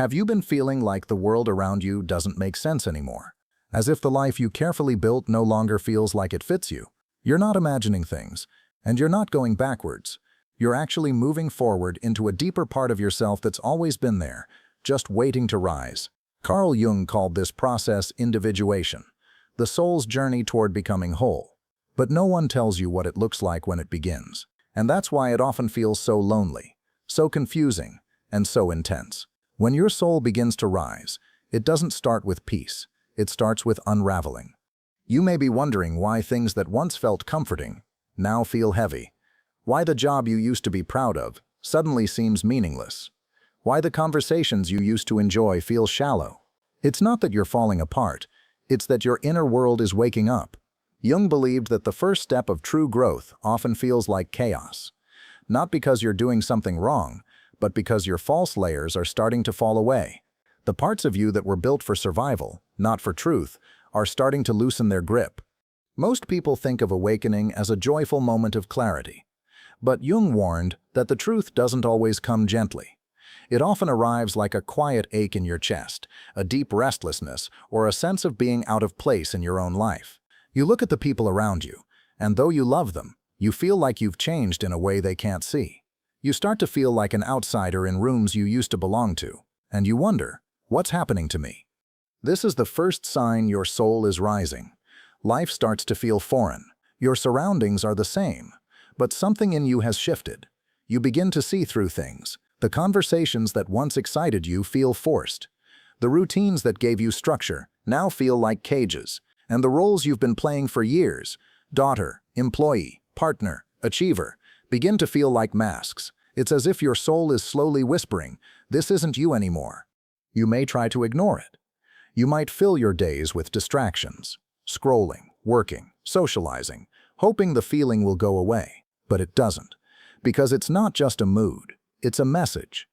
Have you been feeling like the world around you doesn't make sense anymore? As if the life you carefully built no longer feels like it fits you? You're not imagining things, and you're not going backwards. You're actually moving forward into a deeper part of yourself that's always been there, just waiting to rise. Carl Jung called this process individuation, the soul's journey toward becoming whole. But no one tells you what it looks like when it begins. And that's why it often feels so lonely, so confusing, and so intense. When your soul begins to rise, it doesn't start with peace. It starts with unraveling. You may be wondering why things that once felt comforting now feel heavy. Why the job you used to be proud of suddenly seems meaningless. Why the conversations you used to enjoy feel shallow. It's not that you're falling apart. It's that your inner world is waking up. Jung believed that the first step of true growth often feels like chaos. Not because you're doing something wrong, but because your false layers are starting to fall away. The parts of you that were built for survival, not for truth, are starting to loosen their grip. Most people think of awakening as a joyful moment of clarity. But Jung warned that the truth doesn't always come gently. It often arrives like a quiet ache in your chest, a deep restlessness, or a sense of being out of place in your own life. You look at the people around you, and though you love them, you feel like you've changed in a way they can't see. You start to feel like an outsider in rooms you used to belong to, and you wonder, what's happening to me? This is the first sign your soul is rising. Life starts to feel foreign. Your surroundings are the same, but something in you has shifted. You begin to see through things. The conversations that once excited you feel forced. The routines that gave you structure now feel like cages, and the roles you've been playing for years, daughter, employee, partner, achiever, begin to feel like masks. It's as if your soul is slowly whispering, "This isn't you anymore." You may try to ignore it. You might fill your days with distractions, scrolling, working, socializing, hoping the feeling will go away. But it doesn't, because it's not just a mood, it's a message.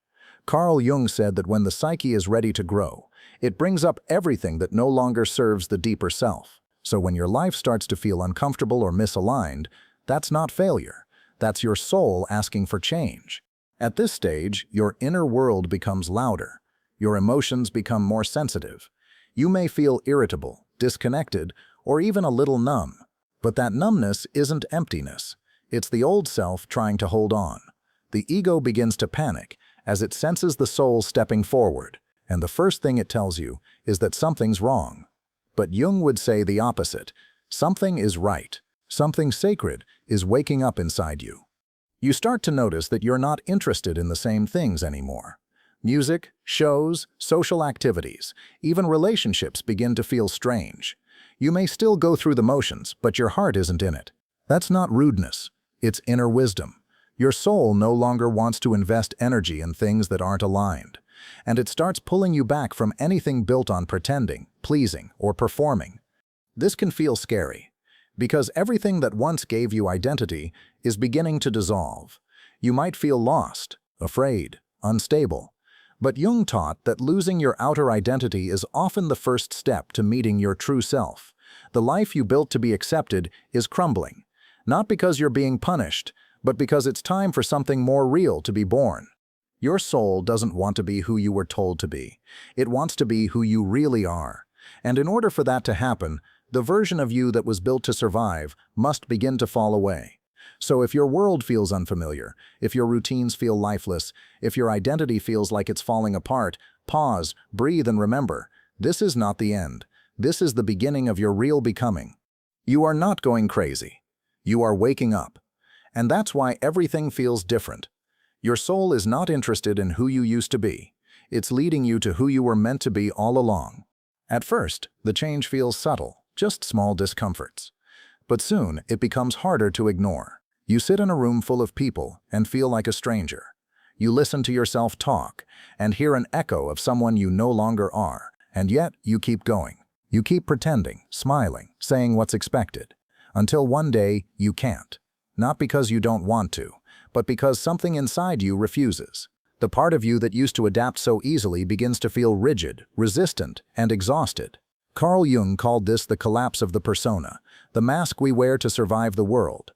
Carl Jung said that when the psyche is ready to grow, it brings up everything that no longer serves the deeper self. So when your life starts to feel uncomfortable or misaligned, that's not failure. That's your soul asking for change. At this stage, your inner world becomes louder. Your emotions become more sensitive. You may feel irritable, disconnected, or even a little numb. But that numbness isn't emptiness. It's the old self trying to hold on. The ego begins to panic as it senses the soul stepping forward, and the first thing it tells you is that something's wrong. But Jung would say the opposite. Something is right. Something sacred is waking up inside you. You start to notice that you're not interested in the same things anymore. Music, shows, social activities, even relationships begin to feel strange. You may still go through the motions, but your heart isn't in it. That's not rudeness. It's inner wisdom. Your soul no longer wants to invest energy in things that aren't aligned, and it starts pulling you back from anything built on pretending, pleasing, or performing. This can feel scary, because everything that once gave you identity is beginning to dissolve. You might feel lost, afraid, unstable. But Jung taught that losing your outer identity is often the first step to meeting your true self. The life you built to be accepted is crumbling, not because you're being punished, but because it's time for something more real to be born. Your soul doesn't want to be who you were told to be. It wants to be who you really are. And in order for that to happen, the version of you that was built to survive must begin to fall away. So if your world feels unfamiliar, if your routines feel lifeless, if your identity feels like it's falling apart, pause, breathe, and remember, this is not the end. This is the beginning of your real becoming. You are not going crazy. You are waking up. And that's why everything feels different. Your soul is not interested in who you used to be. It's leading you to who you were meant to be all along. At first, the change feels subtle, just small discomforts. But soon, it becomes harder to ignore. You sit in a room full of people and feel like a stranger. You listen to yourself talk and hear an echo of someone you no longer are, and yet you keep going. You keep pretending, smiling, saying what's expected, until one day you can't. Not because you don't want to, but because something inside you refuses. The part of you that used to adapt so easily begins to feel rigid, resistant, and exhausted. Carl Jung called this the collapse of the persona, the mask we wear to survive the world.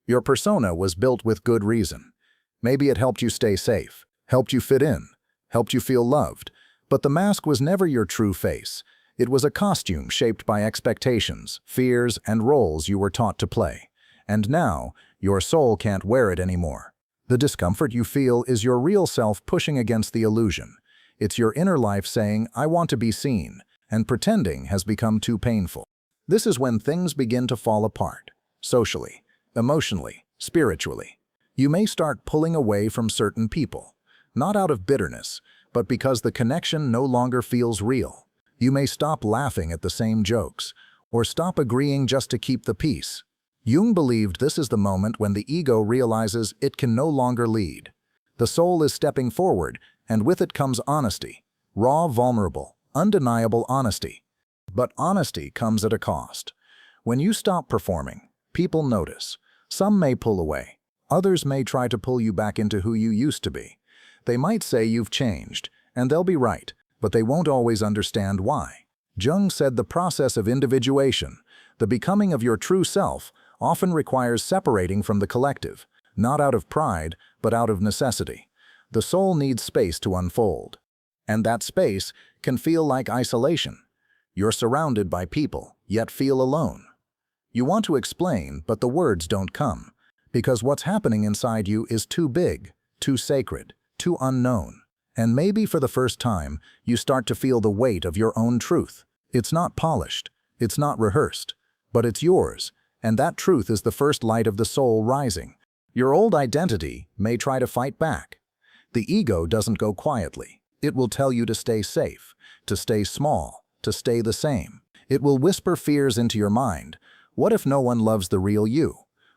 Your persona was built with good reason. Maybe it helped you stay safe, helped you fit in, helped you feel loved. But the mask was never your true face. It was a costume shaped by expectations, fears, and roles you were taught to play. And now, your soul can't wear it anymore. The discomfort you feel is your real self pushing against the illusion. It's your inner life saying, "I want to be seen," and pretending has become too painful. This is when things begin to fall apart. Socially, emotionally, spiritually. You may start pulling away from certain people. Not out of bitterness, but because the connection no longer feels real. You may stop laughing at the same jokes, or stop agreeing just to keep the peace. Jung believed this is the moment when the ego realizes it can no longer lead. The soul is stepping forward, and with it comes honesty. Raw, vulnerable, undeniable honesty. But honesty comes at a cost. When you stop performing, people notice. Some may pull away. Others may try to pull you back into who you used to be. They might say you've changed, and they'll be right, but they won't always understand why. Jung said the process of individuation, the becoming of your true self, often requires separating from the collective, not out of pride, but out of necessity. The soul needs space to unfold. And that space can feel like isolation. You're surrounded by people, yet feel alone. You want to explain, but the words don't come, because what's happening inside you is too big, too sacred, too unknown. And maybe for the first time, you start to feel the weight of your own truth. It's not polished, it's not rehearsed, but it's yours, and that truth is the first light of the soul rising. Your old identity may try to fight back. The ego doesn't go quietly. It will tell you to stay safe, to stay small, to stay the same. It will whisper fears into your mind. What if no one loves the real you?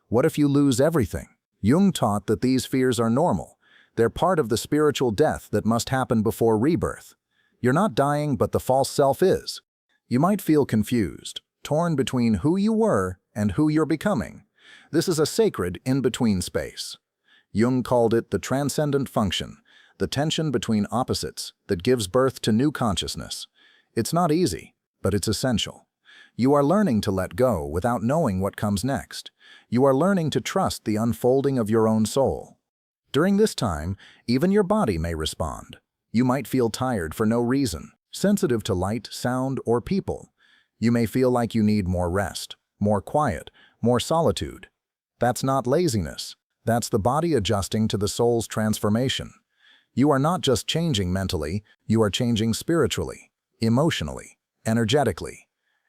What if you lose everything? Jung taught that these fears are normal. They're part of the spiritual death that must happen before rebirth. You're not dying, but the false self is. You might feel confused, torn between who you were and who you're becoming. This is a sacred in-between space. Jung called it the transcendent function, the tension between opposites that gives birth to new consciousness. It's not easy, but it's essential. You are learning to let go without knowing what comes next. You are learning to trust the unfolding of your own soul. During this time, even your body may respond. You might feel tired for no reason, sensitive to light, sound, or people. You may feel like you need more rest, more quiet, more solitude. That's not laziness. That's the body adjusting to the soul's transformation. You are not just changing mentally, you are changing spiritually, emotionally, energetically.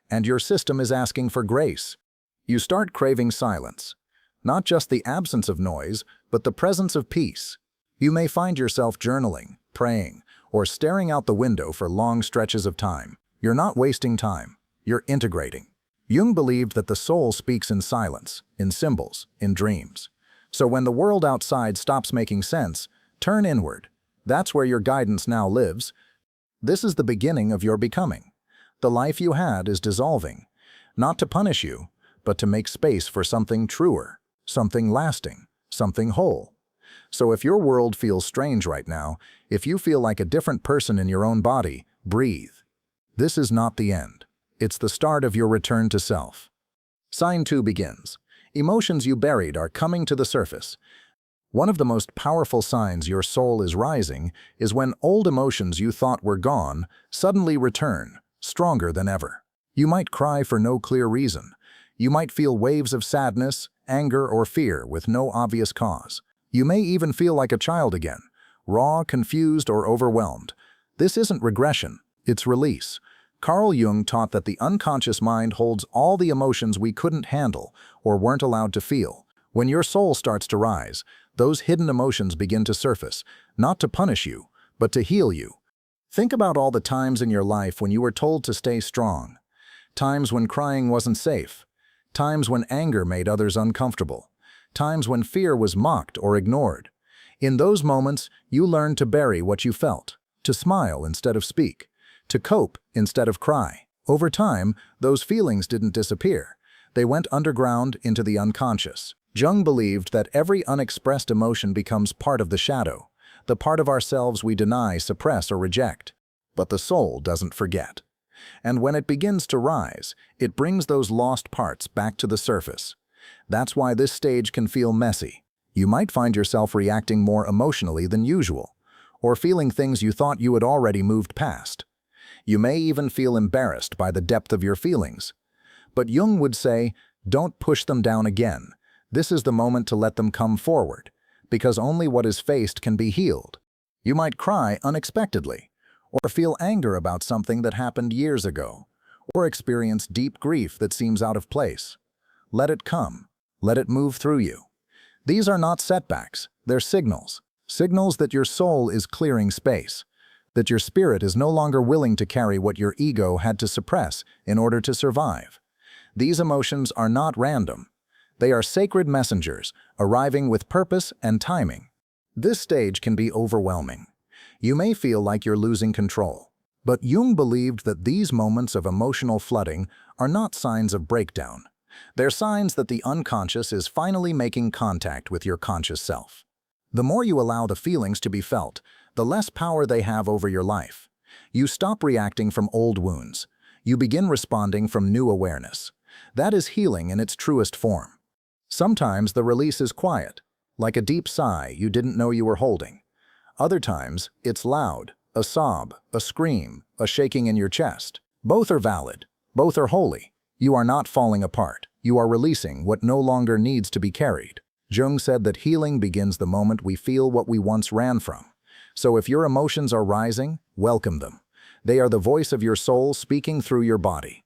And your system is asking for grace. You start craving silence. Not just the absence of noise, but the presence of peace. You may find yourself journaling, praying, or staring out the window for long stretches of time. You're not wasting time. You're integrating. Jung believed that the soul speaks in silence, in symbols, in dreams. So when the world outside stops making sense, turn inward. That's where your guidance now lives. This is the beginning of your becoming. The life you had is dissolving, not to punish you, but to make space for something truer, something lasting, something whole. So if your world feels strange right now, if you feel like a different person in your own body, breathe. This is not the end. It's the start of your return to self. Sign 2 begins. Emotions you buried are coming to the surface. One of the most powerful signs your soul is rising is when old emotions you thought were gone suddenly return, stronger than ever. You might cry for no clear reason. You might feel waves of sadness, anger, or fear with no obvious cause. You may even feel like a child again, raw, confused, or overwhelmed. This isn't regression, it's release. Carl Jung taught that the unconscious mind holds all the emotions we couldn't handle or weren't allowed to feel. When your soul starts to rise, those hidden emotions begin to surface, not to punish you, but to heal you. Think about all the times in your life when you were told to stay strong. Times when crying wasn't safe. Times when anger made others uncomfortable. Times when fear was mocked or ignored. In those moments, you learned to bury what you felt, to smile instead of speak, to cope instead of cry. Over time, those feelings didn't disappear. They went underground into the unconscious. Jung believed that every unexpressed emotion becomes part of the shadow, the part of ourselves we deny, suppress, or reject. But the soul doesn't forget. And when it begins to rise, it brings those lost parts back to the surface. That's why this stage can feel messy. You might find yourself reacting more emotionally than usual, or feeling things you thought you had already moved past. You may even feel embarrassed by the depth of your feelings. But Jung would say, don't push them down again. This is the moment to let them come forward, because only what is faced can be healed. You might cry unexpectedly, or feel anger about something that happened years ago, or experience deep grief that seems out of place. Let it come. Let it move through you. These are not setbacks, they're signals. Signals that your soul is clearing space, that your spirit is no longer willing to carry what your ego had to suppress in order to survive. These emotions are not random. They are sacred messengers, arriving with purpose and timing. This stage can be overwhelming. You may feel like you're losing control. But Jung believed that these moments of emotional flooding are not signs of breakdown. They're signs that the unconscious is finally making contact with your conscious self. The more you allow the feelings to be felt, the less power they have over your life. You stop reacting from old wounds. You begin responding from new awareness. That is healing in its truest form. Sometimes the release is quiet, like a deep sigh you didn't know you were holding. Other times, it's loud, a sob, a scream, a shaking in your chest. Both are valid. Both are holy. You are not falling apart. You are releasing what no longer needs to be carried. Jung said that healing begins the moment we feel what we once ran from. So if your emotions are rising, welcome them. They are the voice of your soul speaking through your body.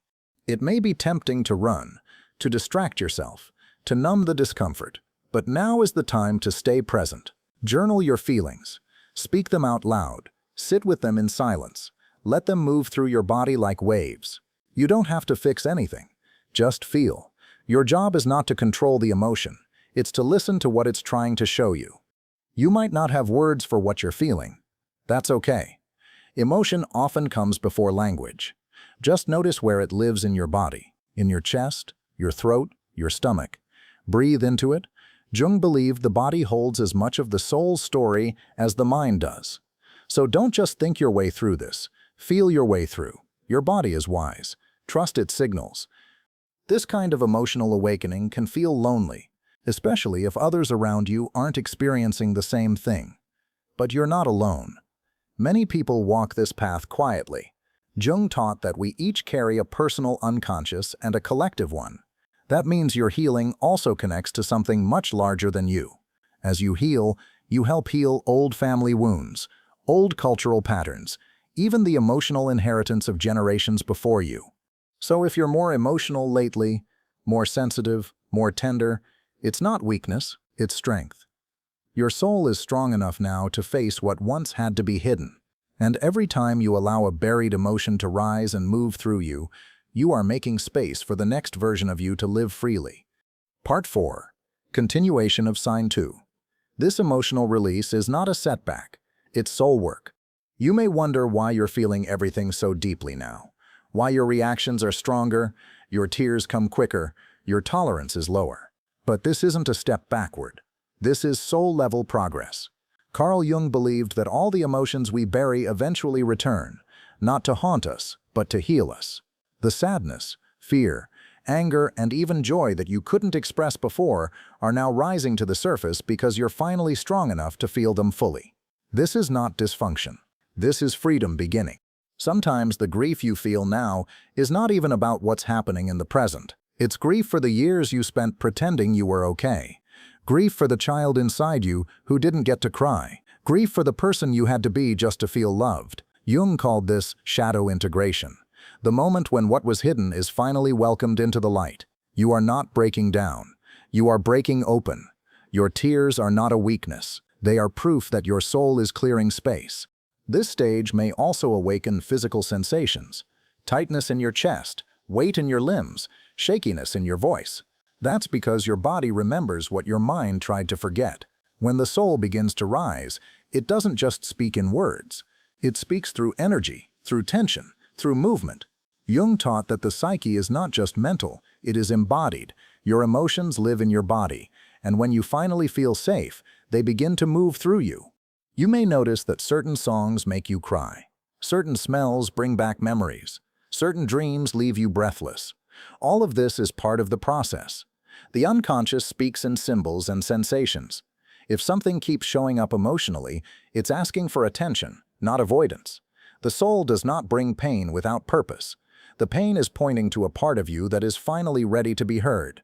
It may be tempting to run, to distract yourself, to numb the discomfort, but now is the time to stay present. Journal your feelings. Speak them out loud. Sit with them in silence. Let them move through your body like waves. You don't have to fix anything. Just feel. Your job is not to control the emotion. It's to listen to what it's trying to show you. You might not have words for what you're feeling. That's okay. Emotion often comes before language. Just notice where it lives in your body, in your chest, your throat, your stomach. Breathe into it. Jung believed the body holds as much of the soul's story as the mind does. So don't just think your way through this. Feel your way through. Your body is wise. Trust its signals. This kind of emotional awakening can feel lonely, especially if others around you aren't experiencing the same thing. But you're not alone. Many people walk this path quietly. Jung taught that we each carry a personal unconscious and a collective one. That means your healing also connects to something much larger than you. As you heal, you help heal old family wounds, old cultural patterns, even the emotional inheritance of generations before you. So if you're more emotional lately, more sensitive, more tender, it's not weakness, it's strength. Your soul is strong enough now to face what once had to be hidden. And every time you allow a buried emotion to rise and move through you, you are making space for the next version of you to live freely. Part 4. Continuation of Sign 2. This emotional release is not a setback, it's soul work. You may wonder why you're feeling everything so deeply now, why your reactions are stronger, your tears come quicker, your tolerance is lower. But this isn't a step backward. This is soul-level progress. Carl Jung believed that all the emotions we bury eventually return, not to haunt us, but to heal us. The sadness, fear, anger, and even joy that you couldn't express before are now rising to the surface because you're finally strong enough to feel them fully. This is not dysfunction. This is freedom beginning. Sometimes the grief you feel now is not even about what's happening in the present. It's grief for the years you spent pretending you were okay. Grief for the child inside you who didn't get to cry. Grief for the person you had to be just to feel loved. Jung called this shadow integration. The moment when what was hidden is finally welcomed into the light. You are not breaking down. You are breaking open. Your tears are not a weakness. They are proof that your soul is clearing space. This stage may also awaken physical sensations. Tightness in your chest, weight in your limbs, shakiness in your voice. That's because your body remembers what your mind tried to forget. When the soul begins to rise, it doesn't just speak in words. It speaks through energy, through tension, through movement. Jung taught that the psyche is not just mental, it is embodied. Your emotions live in your body, and when you finally feel safe, they begin to move through you. You may notice that certain songs make you cry. Certain smells bring back memories. Certain dreams leave you breathless. All of this is part of the process. The unconscious speaks in symbols and sensations. If something keeps showing up emotionally, it's asking for attention, not avoidance. The soul does not bring pain without purpose. The pain is pointing to a part of you that is finally ready to be heard.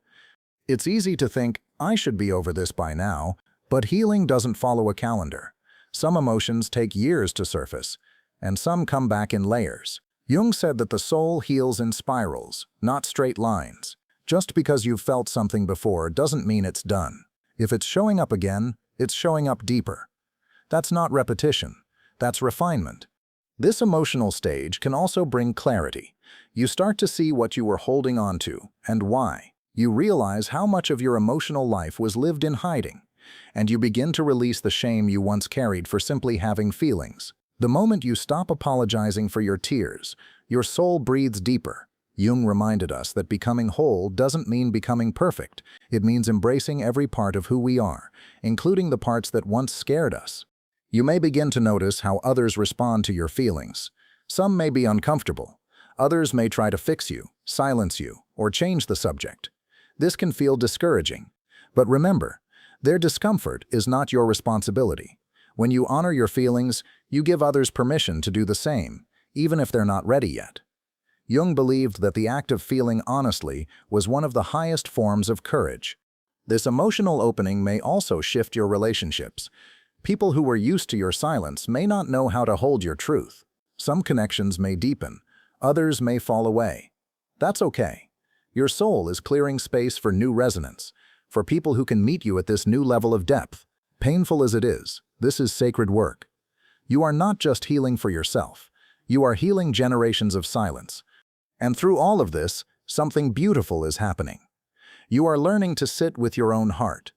It's easy to think, I should be over this by now, but healing doesn't follow a calendar. Some emotions take years to surface, and some come back in layers. Jung said that the soul heals in spirals, not straight lines. Just because you've felt something before doesn't mean it's done. If it's showing up again, it's showing up deeper. That's not repetition. That's refinement. This emotional stage can also bring clarity. You start to see what you were holding on to and why. You realize how much of your emotional life was lived in hiding, and you begin to release the shame you once carried for simply having feelings. The moment you stop apologizing for your tears, your soul breathes deeper. Jung reminded us that becoming whole doesn't mean becoming perfect. It means embracing every part of who we are, including the parts that once scared us. You may begin to notice how others respond to your feelings. Some may be uncomfortable. Others may try to fix you, silence you, or change the subject. This can feel discouraging. But remember, their discomfort is not your responsibility. When you honor your feelings, you give others permission to do the same, even if they're not ready yet. Jung believed that the act of feeling honestly was one of the highest forms of courage. This emotional opening may also shift your relationships. People who were used to your silence may not know how to hold your truth. Some connections may deepen, others may fall away. That's okay. Your soul is clearing space for new resonance, for people who can meet you at this new level of depth. Painful as it is, this is sacred work. You are not just healing for yourself. You are healing generations of silence. And through all of this, something beautiful is happening. You are learning to sit with your own heart.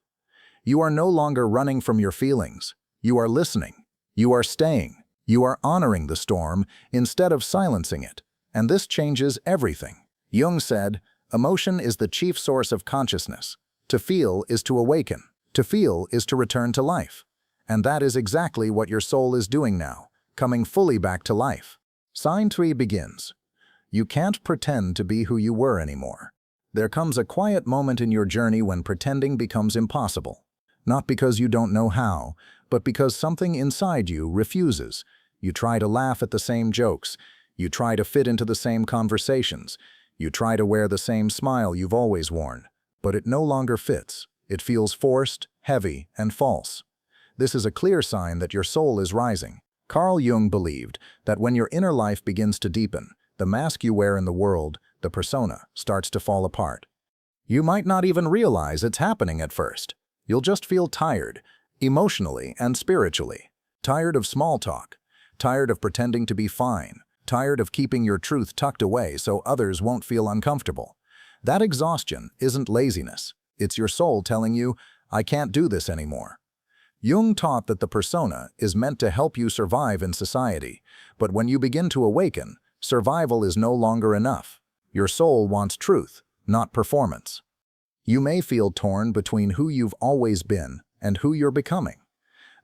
You are no longer running from your feelings. You are listening. You are staying. You are honoring the storm instead of silencing it. And this changes everything. Jung said, emotion is the chief source of consciousness. To feel is to awaken. To feel is to return to life. And that is exactly what your soul is doing now, coming fully back to life. Sign 3 begins. You can't pretend to be who you were anymore. There comes a quiet moment in your journey when pretending becomes impossible. Not because you don't know how, but because something inside you refuses. You try to laugh at the same jokes. You try to fit into the same conversations. You try to wear the same smile you've always worn. But it no longer fits. It feels forced, heavy, and false. This is a clear sign that your soul is rising. Carl Jung believed that when your inner life begins to deepen, the mask you wear in the world, the persona, starts to fall apart. You might not even realize it's happening at first. You'll just feel tired, emotionally and spiritually. Tired of small talk. Tired of pretending to be fine. Tired of keeping your truth tucked away so others won't feel uncomfortable. That exhaustion isn't laziness. It's your soul telling you, I can't do this anymore. Jung taught that the persona is meant to help you survive in society, but when you begin to awaken, survival is no longer enough. Your soul wants truth, not performance. You may feel torn between who you've always been and who you're becoming.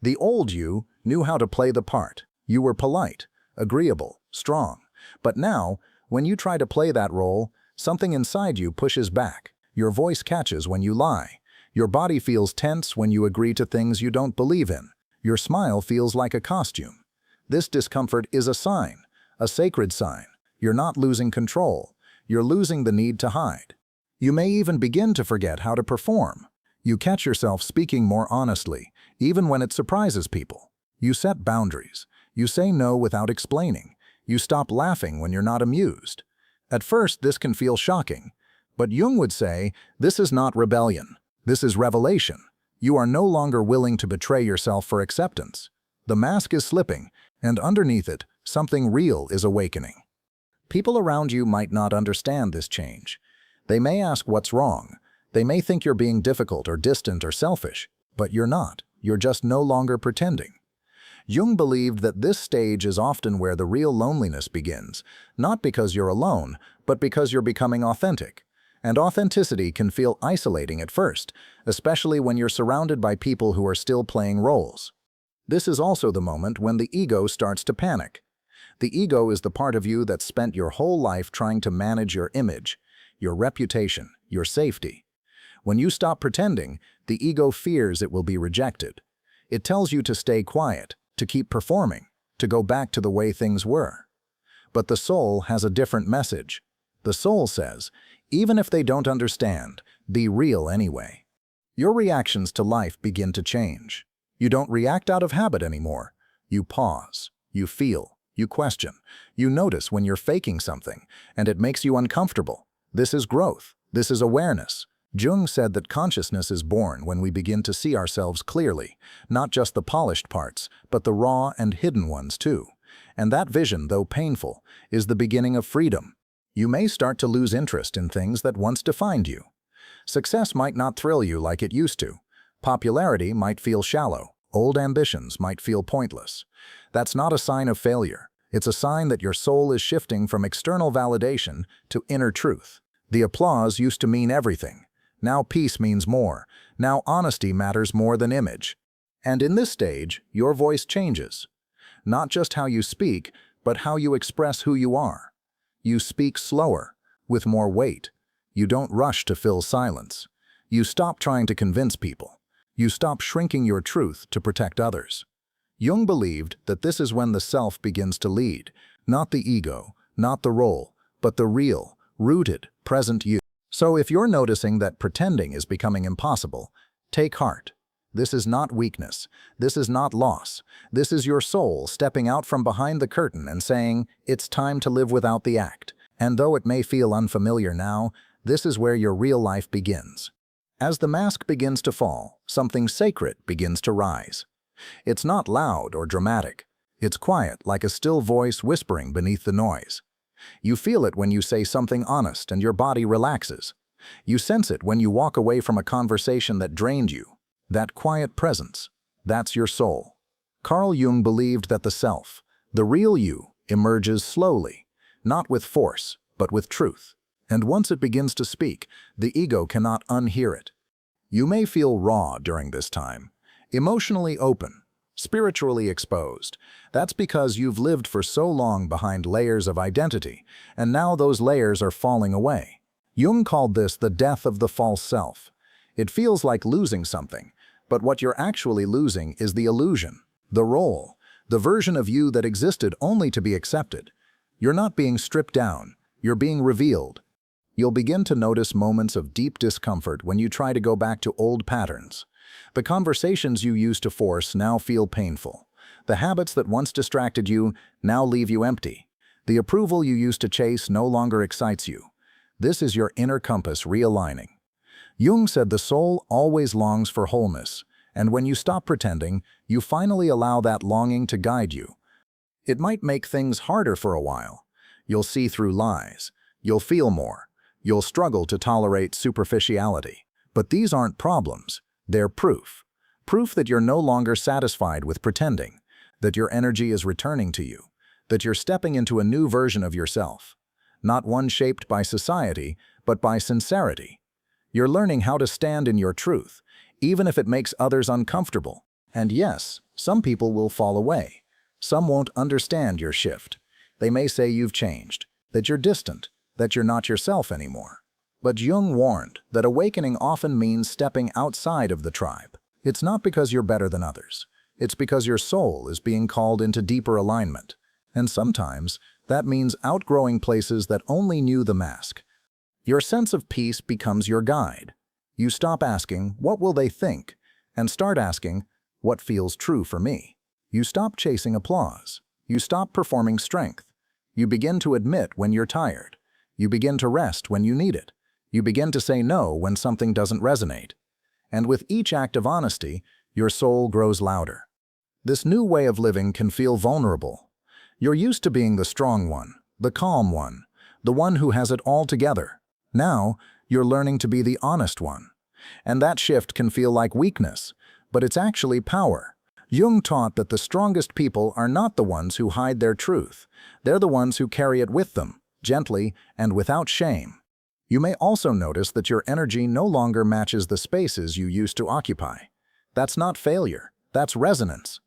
The old you knew how to play the part. You were polite, agreeable, strong. But now, when you try to play that role, something inside you pushes back. Your voice catches when you lie. Your body feels tense when you agree to things you don't believe in. Your smile feels like a costume. This discomfort is a sign, a sacred sign. You're not losing control. You're losing the need to hide. You may even begin to forget how to perform. You catch yourself speaking more honestly, even when it surprises people. You set boundaries. You say no without explaining. You stop laughing when you're not amused. At first, this can feel shocking. But Jung would say, this is not rebellion. This is revelation. You are no longer willing to betray yourself for acceptance. The mask is slipping, and underneath it, something real is awakening. People around you might not understand this change. They may ask what's wrong. They may think you're being difficult or distant or selfish, but you're not. You're just no longer pretending. Jung believed that this stage is often where the real loneliness begins, not because you're alone, but because you're becoming authentic. And authenticity can feel isolating at first, especially when you're surrounded by people who are still playing roles. This is also the moment when the ego starts to panic. The ego is the part of you that spent your whole life trying to manage your image, your reputation, your safety. When you stop pretending, the ego fears it will be rejected. It tells you to stay quiet, to keep performing, to go back to the way things were. But the soul has a different message. The soul says, even if they don't understand, be real anyway. Your reactions to life begin to change. You don't react out of habit anymore. You pause, you feel, you question. You notice when you're faking something, and it makes you uncomfortable. This is growth. This is awareness. Jung said that consciousness is born when we begin to see ourselves clearly, not just the polished parts, but the raw and hidden ones too. And that vision, though painful, is the beginning of freedom. You may start to lose interest in things that once defined you. Success might not thrill you like it used to. Popularity might feel shallow. Old ambitions might feel pointless. That's not a sign of failure. It's a sign that your soul is shifting from external validation to inner truth. The applause used to mean everything. Now peace means more. Now honesty matters more than image. And in this stage, your voice changes. Not just how you speak, but how you express who you are. You speak slower, with more weight. You don't rush to fill silence. You stop trying to convince people. You stop shrinking your truth to protect others. Jung believed that this is when the self begins to lead, not the ego, not the role, but the real, rooted, present you. So if you're noticing that pretending is becoming impossible, take heart. This is not weakness. This is not loss. This is your soul stepping out from behind the curtain and saying, it's time to live without the act. And though it may feel unfamiliar now, this is where your real life begins. As the mask begins to fall, something sacred begins to rise. It's not loud or dramatic. It's quiet, like a still voice whispering beneath the noise. You feel it when you say something honest and your body relaxes. You sense it when you walk away from a conversation that drained you. That quiet presence, that's your soul. Carl Jung believed that the self, the real you, emerges slowly, not with force, but with truth. And once it begins to speak, the ego cannot unhear it. You may feel raw during this time, emotionally open, spiritually exposed. That's because you've lived for so long behind layers of identity, and now those layers are falling away. Jung called this the death of the false self. It feels like losing something, but what you're actually losing is the illusion, the role, the version of you that existed only to be accepted. You're not being stripped down, you're being revealed. You'll begin to notice moments of deep discomfort when you try to go back to old patterns. The conversations you used to force now feel painful. The habits that once distracted you now leave you empty. The approval you used to chase no longer excites you. This is your inner compass realigning. Jung said the soul always longs for wholeness, and when you stop pretending, you finally allow that longing to guide you. It might make things harder for a while. You'll see through lies. You'll feel more. You'll struggle to tolerate superficiality. But these aren't problems. They're proof. Proof that you're no longer satisfied with pretending, that your energy is returning to you, that you're stepping into a new version of yourself. Not one shaped by society, but by sincerity. You're learning how to stand in your truth, even if it makes others uncomfortable. And yes, some people will fall away. Some won't understand your shift. They may say you've changed, that you're distant, that you're not yourself anymore. But Jung warned that awakening often means stepping outside of the tribe. It's not because you're better than others. It's because your soul is being called into deeper alignment. And sometimes, that means outgrowing places that only knew the mask. Your sense of peace becomes your guide. You stop asking, what will they think? And start asking, what feels true for me? You stop chasing applause. You stop performing strength. You begin to admit when you're tired. You begin to rest when you need it. You begin to say no when something doesn't resonate. And with each act of honesty, your soul grows louder. This new way of living can feel vulnerable. You're used to being the strong one, the calm one, the one who has it all together. Now, you're learning to be the honest one. And that shift can feel like weakness, but it's actually power. Jung taught that the strongest people are not the ones who hide their truth. They're the ones who carry it with them, gently and without shame. You may also notice that your energy no longer matches the spaces you used to occupy. That's not failure, that's resonance.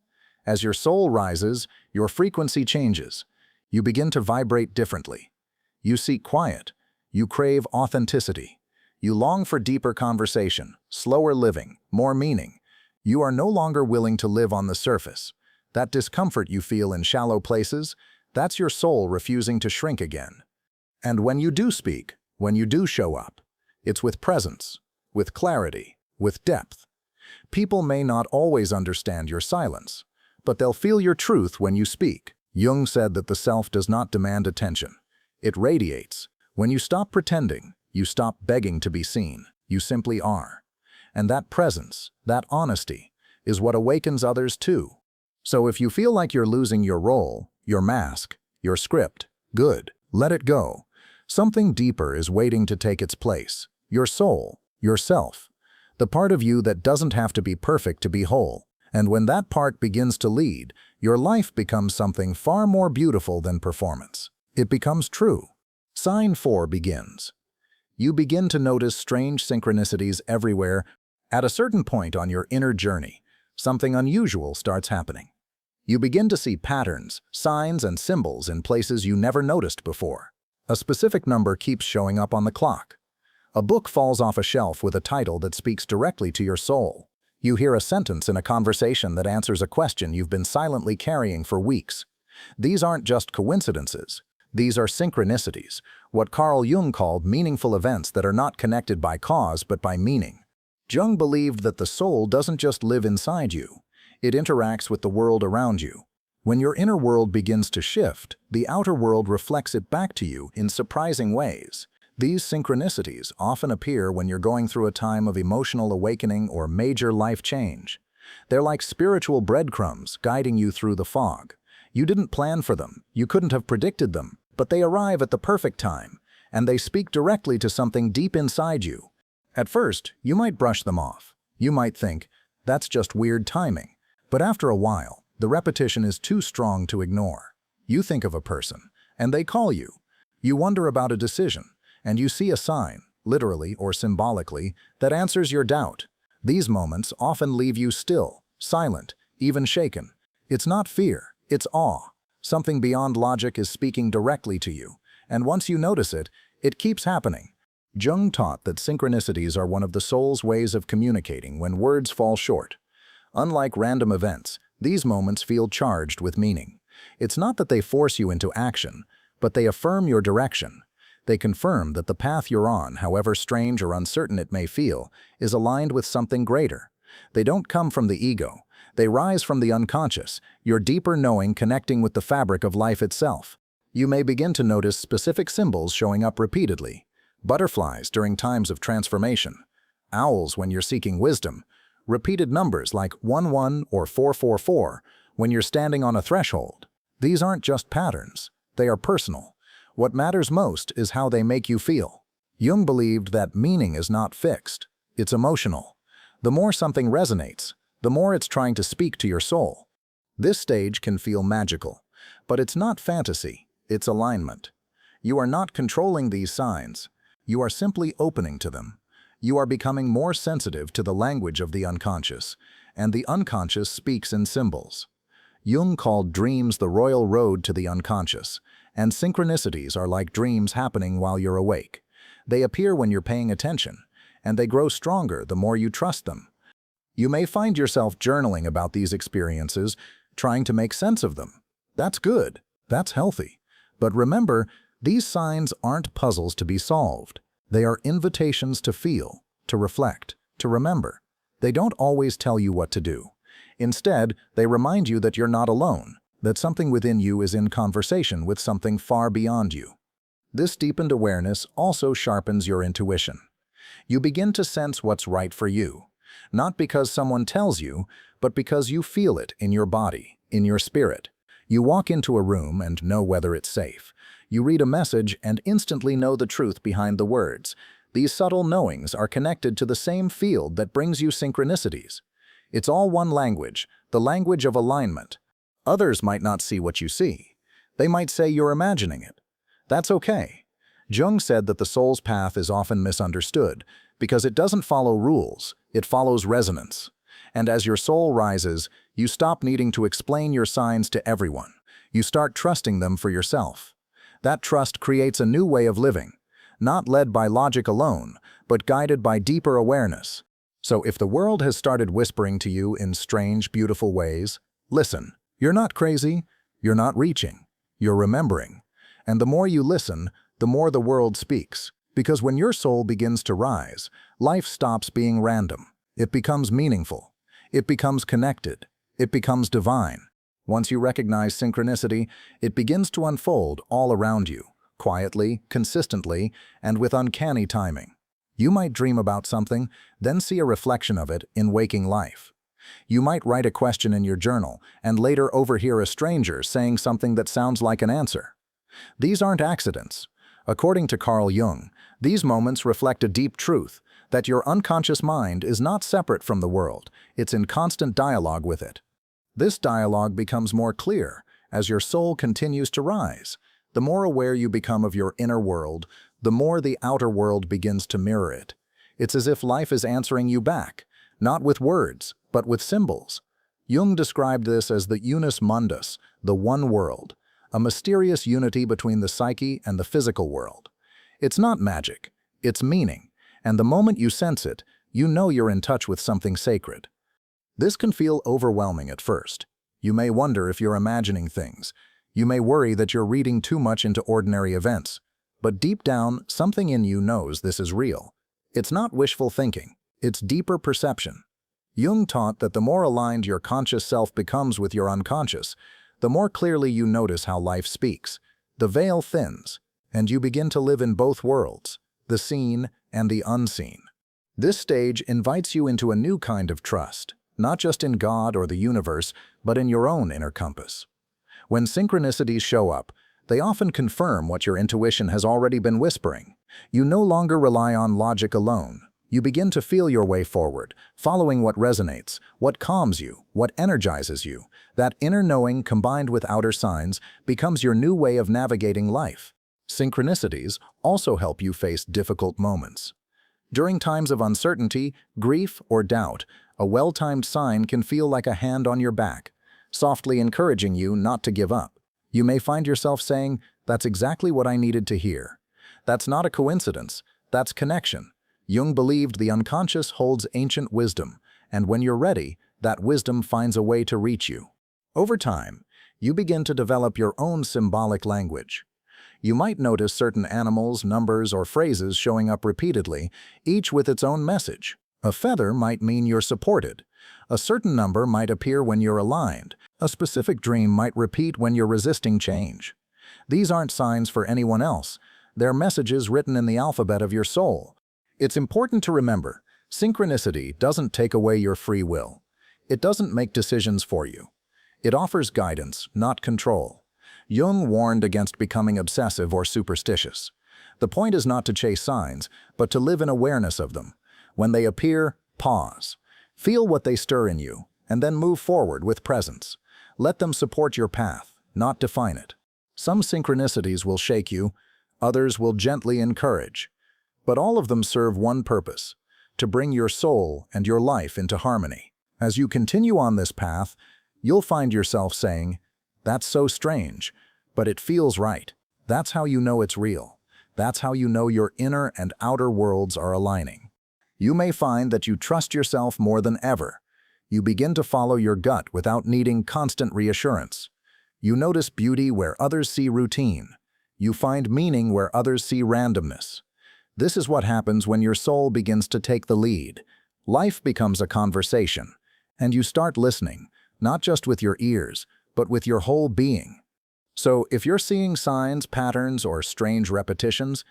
As your soul rises, your frequency changes. You begin to vibrate differently. You seek quiet. You crave authenticity. You long for deeper conversation, slower living, more meaning. You are no longer willing to live on the surface. That discomfort you feel in shallow places, that's your soul refusing to shrink again. And when you do speak, when you do show up, it's with presence, with clarity, with depth. People may not always understand your silence, but they'll feel your truth when you speak. Jung said that the self does not demand attention. It radiates. When you stop pretending, you stop begging to be seen. You simply are. And that presence, that honesty, is what awakens others too. So if you feel like you're losing your role, your mask, your script, good, let it go. Something deeper is waiting to take its place. Your soul, yourself, the part of you that doesn't have to be perfect to be whole. And when that part begins to lead, your life becomes something far more beautiful than performance. It becomes true. Sign 4 begins. You begin to notice strange synchronicities everywhere. At a certain point on your inner journey, something unusual starts happening. You begin to see patterns, signs, and symbols in places you never noticed before. A specific number keeps showing up on the clock. A book falls off a shelf with a title that speaks directly to your soul. You hear a sentence in a conversation that answers a question you've been silently carrying for weeks. These aren't just coincidences. These are synchronicities, what Carl Jung called meaningful events that are not connected by cause but by meaning. Jung believed that the soul doesn't just live inside you. It interacts with the world around you. When your inner world begins to shift, the outer world reflects it back to you in surprising ways. These synchronicities often appear when you're going through a time of emotional awakening or major life change. They're like spiritual breadcrumbs guiding you through the fog. You didn't plan for them, you couldn't have predicted them, but they arrive at the perfect time, and they speak directly to something deep inside you. At first, you might brush them off. You might think, that's just weird timing. But after a while, the repetition is too strong to ignore. You think of a person, and they call you. You wonder about a decision, and you see a sign, literally or symbolically, that answers your doubt. These moments often leave you still, silent, even shaken. It's not fear, it's awe. Something beyond logic is speaking directly to you, and once you notice it, it keeps happening. Jung taught that synchronicities are one of the soul's ways of communicating when words fall short. Unlike random events, these moments feel charged with meaning. It's not that they force you into action, but they affirm your direction. They confirm that the path you're on, however strange or uncertain it may feel, is aligned with something greater. They don't come from the ego. They rise from the unconscious, your deeper knowing connecting with the fabric of life itself. You may begin to notice specific symbols showing up repeatedly. Butterflies during times of transformation. Owls when you're seeking wisdom. Repeated numbers like 11 or 444 when you're standing on a threshold. These aren't just patterns. They are personal. What matters most is how they make you feel. Jung believed that meaning is not fixed. It's emotional. The more something resonates, the more it's trying to speak to your soul. This stage can feel magical, but it's not fantasy, it's alignment. You are not controlling these signs. You are simply opening to them. You are becoming more sensitive to the language of the unconscious, and the unconscious speaks in symbols. Jung called dreams the royal road to the unconscious, and synchronicities are like dreams happening while you're awake. They appear when you're paying attention, and they grow stronger the more you trust them. You may find yourself journaling about these experiences, trying to make sense of them. That's good. That's healthy. But remember, these signs aren't puzzles to be solved. They are invitations to feel, to reflect, to remember. They don't always tell you what to do. Instead, they remind you that you're not alone, that something within you is in conversation with something far beyond you. This deepened awareness also sharpens your intuition. You begin to sense what's right for you, not because someone tells you, but because you feel it in your body, in your spirit. You walk into a room and know whether it's safe. You read a message and instantly know the truth behind the words. These subtle knowings are connected to the same field that brings you synchronicities. It's all one language, the language of alignment. Others might not see what you see. They might say you're imagining it. That's okay. Jung said that the soul's path is often misunderstood because it doesn't follow rules, it follows resonance. And as your soul rises, you stop needing to explain your signs to everyone. You start trusting them for yourself. That trust creates a new way of living, not led by logic alone, but guided by deeper awareness. So if the world has started whispering to you in strange, beautiful ways, listen. You're not crazy. You're not reaching. You're remembering. And the more you listen, the more the world speaks. Because when your soul begins to rise, life stops being random. It becomes meaningful. It becomes connected. It becomes divine. Once you recognize synchronicity, it begins to unfold all around you, quietly, consistently, and with uncanny timing. You might dream about something, then see a reflection of it in waking life. You might write a question in your journal and later overhear a stranger saying something that sounds like an answer. These aren't accidents. According to Jung, these moments reflect a deep truth, that your unconscious mind is not separate from the world, it's in constant dialogue with it. This dialogue becomes more clear as your soul continues to rise. The more aware you become of your inner world, the more the outer world begins to mirror it. It's as if life is answering you back, not with words, but with symbols. Jung described this as the unus mundus, the one world, a mysterious unity between the psyche and the physical world. It's not magic, it's meaning, and the moment you sense it, you know you're in touch with something sacred. This can feel overwhelming at first. You may wonder if you're imagining things. You may worry that you're reading too much into ordinary events. But deep down, something in you knows this is real. It's not wishful thinking. It's deeper perception. Jung taught that the more aligned your conscious self becomes with your unconscious, the more clearly you notice how life speaks. The veil thins, and you begin to live in both worlds, the seen and the unseen. This stage invites you into a new kind of trust, not just in God or the universe, but in your own inner compass. When synchronicities show up, they often confirm what your intuition has already been whispering. You no longer rely on logic alone. You begin to feel your way forward, following what resonates, what calms you, what energizes you. That inner knowing combined with outer signs becomes your new way of navigating life. Synchronicities also help you face difficult moments. During times of uncertainty, grief, or doubt, a well-timed sign can feel like a hand on your back, softly encouraging you not to give up. You may find yourself saying, "That's exactly what I needed to hear." That's not a coincidence, that's connection. Jung believed the unconscious holds ancient wisdom, and when you're ready, that wisdom finds a way to reach you. Over time, you begin to develop your own symbolic language. You might notice certain animals, numbers, or phrases showing up repeatedly, each with its own message. A feather might mean you're supported. A certain number might appear when you're aligned. A specific dream might repeat when you're resisting change. These aren't signs for anyone else. They're messages written in the alphabet of your soul. It's important to remember, synchronicity doesn't take away your free will. It doesn't make decisions for you. It offers guidance, not control. Jung warned against becoming obsessive or superstitious. The point is not to chase signs, but to live in awareness of them. When they appear, pause. Feel what they stir in you, and then move forward with presence. Let them support your path, not define it. Some synchronicities will shake you, others will gently encourage. But all of them serve one purpose, to bring your soul and your life into harmony. As you continue on this path, you'll find yourself saying, "That's so strange, but it feels right." That's how you know it's real. That's how you know your inner and outer worlds are aligning. You may find that you trust yourself more than ever. You begin to follow your gut without needing constant reassurance. You notice beauty where others see routine. You find meaning where others see randomness. This is what happens when your soul begins to take the lead. Life becomes a conversation, and you start listening, not just with your ears, but with your whole being. So if you're seeing signs, patterns, or strange repetitions,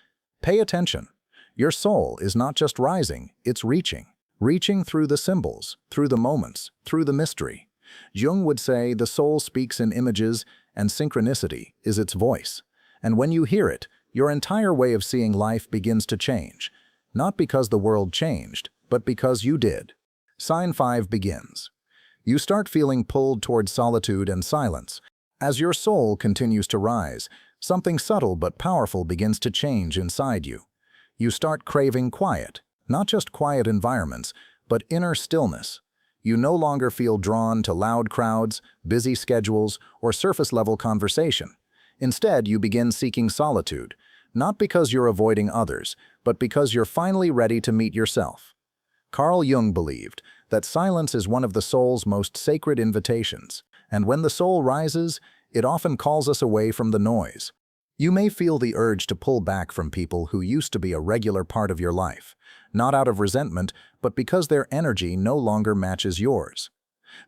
pay attention. Your soul is not just rising, it's reaching. Reaching through the symbols, through the moments, through the mystery. Jung would say the soul speaks in images, and synchronicity is its voice. And when you hear it, your entire way of seeing life begins to change. Not because the world changed, but because you did. Sign 5 begins. You start feeling pulled towards solitude and silence. As your soul continues to rise, something subtle but powerful begins to change inside you. You start craving quiet, not just quiet environments, but inner stillness. You no longer feel drawn to loud crowds, busy schedules, or surface-level conversation. Instead, you begin seeking solitude, Not because you're avoiding others, but because you're finally ready to meet yourself. Carl Jung believed that silence is one of the soul's most sacred invitations, and when the soul rises, it often calls us away from the noise. You may feel the urge to pull back from people who used to be a regular part of your life, not out of resentment, but because their energy no longer matches yours.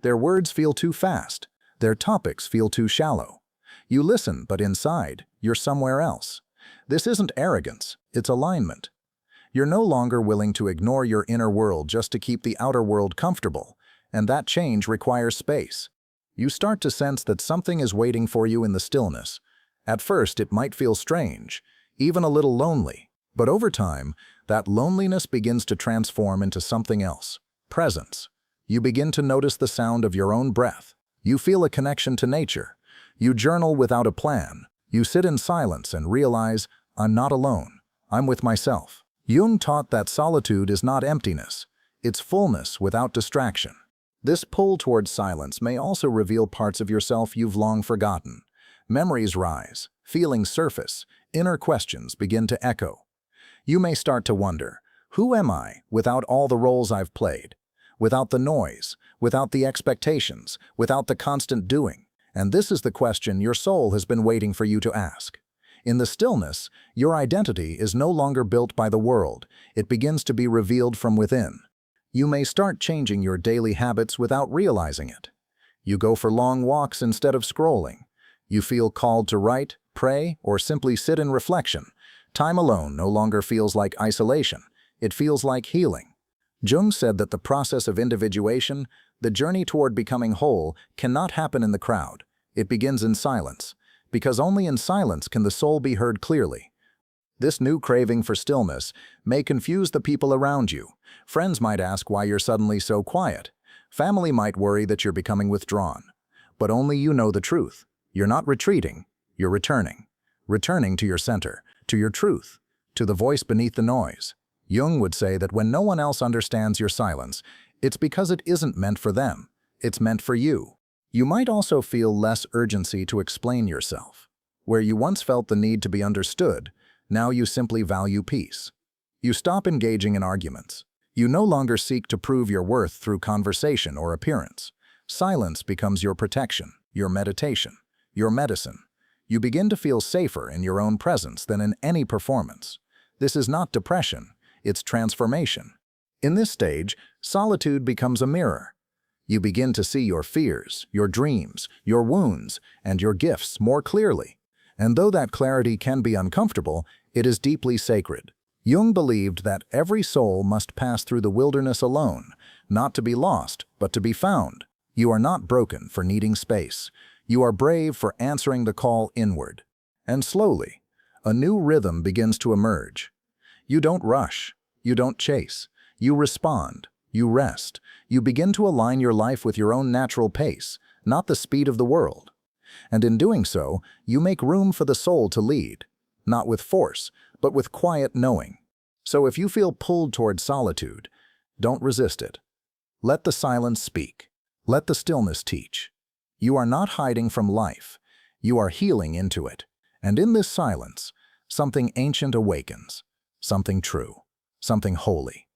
Their words feel too fast. Their topics feel too shallow. You listen, but inside, you're somewhere else. This isn't arrogance, it's alignment. You're no longer willing to ignore your inner world just to keep the outer world comfortable, and that change requires space. You start to sense that something is waiting for you in the stillness. At first, it might feel strange, even a little lonely, but over time, that loneliness begins to transform into something else. Presence. You begin to notice the sound of your own breath. You feel a connection to nature. You journal without a plan. You sit in silence and realize, I'm not alone. I'm with myself. Jung taught that solitude is not emptiness. It's fullness without distraction. This pull towards silence may also reveal parts of yourself you've long forgotten. Memories rise, feelings surface, inner questions begin to echo. You may start to wonder, who am I without all the roles I've played? Without the noise, without the expectations, without the constant doing? And this is the question your soul has been waiting for you to ask. In the stillness, your identity is no longer built by the world. It begins to be revealed from within. You may start changing your daily habits without realizing it. You go for long walks instead of scrolling. You feel called to write, pray, or simply sit in reflection. Time alone no longer feels like isolation. It feels like healing. Jung said that the process of individuation, the journey toward becoming whole, cannot happen in the crowd. It begins in silence, because only in silence can the soul be heard clearly. This new craving for stillness may confuse the people around you. Friends might ask why you're suddenly so quiet. Family might worry that you're becoming withdrawn. But only you know the truth. You're not retreating, you're returning. Returning to your center, to your truth, to the voice beneath the noise. Jung would say that when no one else understands your silence, it's because it isn't meant for them. It's meant for you. You might also feel less urgency to explain yourself. Where you once felt the need to be understood, now you simply value peace. You stop engaging in arguments. You no longer seek to prove your worth through conversation or appearance. Silence becomes your protection, your meditation, your medicine. You begin to feel safer in your own presence than in any performance. This is not depression, it's transformation. In this stage, solitude becomes a mirror. You begin to see your fears, your dreams, your wounds, and your gifts more clearly. And though that clarity can be uncomfortable, it is deeply sacred. Jung believed that every soul must pass through the wilderness alone, not to be lost, but to be found. You are not broken for needing space. You are brave for answering the call inward. And slowly, a new rhythm begins to emerge. You don't rush. You don't chase. You respond. You rest. You begin to align your life with your own natural pace, not the speed of the world. And in doing so, you make room for the soul to lead, not with force, but with quiet knowing. So if you feel pulled toward solitude, don't resist it. Let the silence speak. Let the stillness teach. You are not hiding from life. You are healing into it. And in this silence, something ancient awakens, something true, something holy.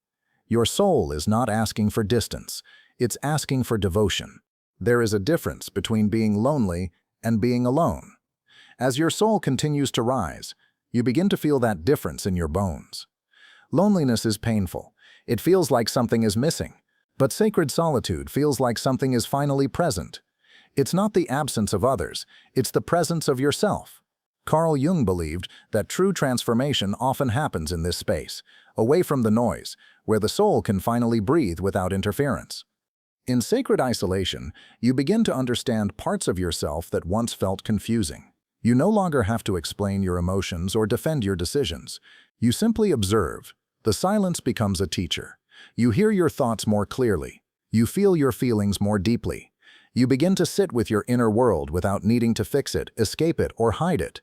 Your soul is not asking for distance. It's asking for devotion. There is a difference between being lonely and being alone. As your soul continues to rise, you begin to feel that difference in your bones. Loneliness is painful. It feels like something is missing. But sacred solitude feels like something is finally present. It's not the absence of others, it's the presence of yourself. Carl Jung believed that true transformation often happens in this space, away from the noise, where the soul can finally breathe without interference. In sacred isolation, you begin to understand parts of yourself that once felt confusing. You no longer have to explain your emotions or defend your decisions. You simply observe. The silence becomes a teacher. You hear your thoughts more clearly. You feel your feelings more deeply. You begin to sit with your inner world without needing to fix it, escape it, or hide it.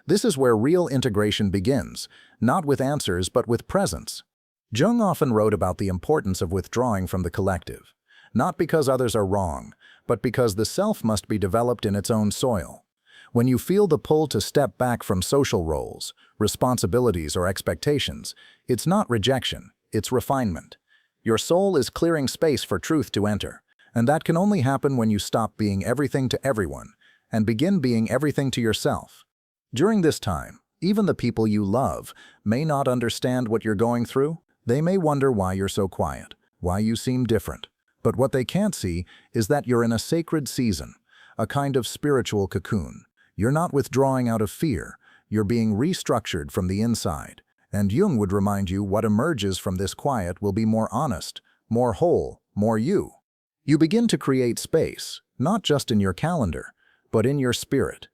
This is where real integration begins, not with answers but with presence. Jung often wrote about the importance of withdrawing from the collective, not because others are wrong, but because the self must be developed in its own soil. When you feel the pull to step back from social roles, responsibilities, or expectations, it's not rejection, it's refinement. Your soul is clearing space for truth to enter, and that can only happen when you stop being everything to everyone and begin being everything to yourself. During this time, even the people you love may not understand what you're going through. They may wonder why you're so quiet, why you seem different. But what they can't see is that you're in a sacred season, a kind of spiritual cocoon. You're not withdrawing out of fear, you're being restructured from the inside. And Jung would remind you what emerges from this quiet will be more honest, more whole, more you. You begin to create space, not just in your calendar, but in your spirit.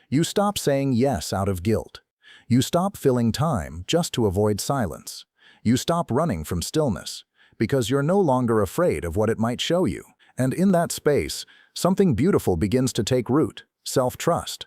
You stop saying yes out of guilt. You stop filling time just to avoid silence. You stop running from stillness, because you're no longer afraid of what it might show you. And in that space, something beautiful begins to take root: self-trust.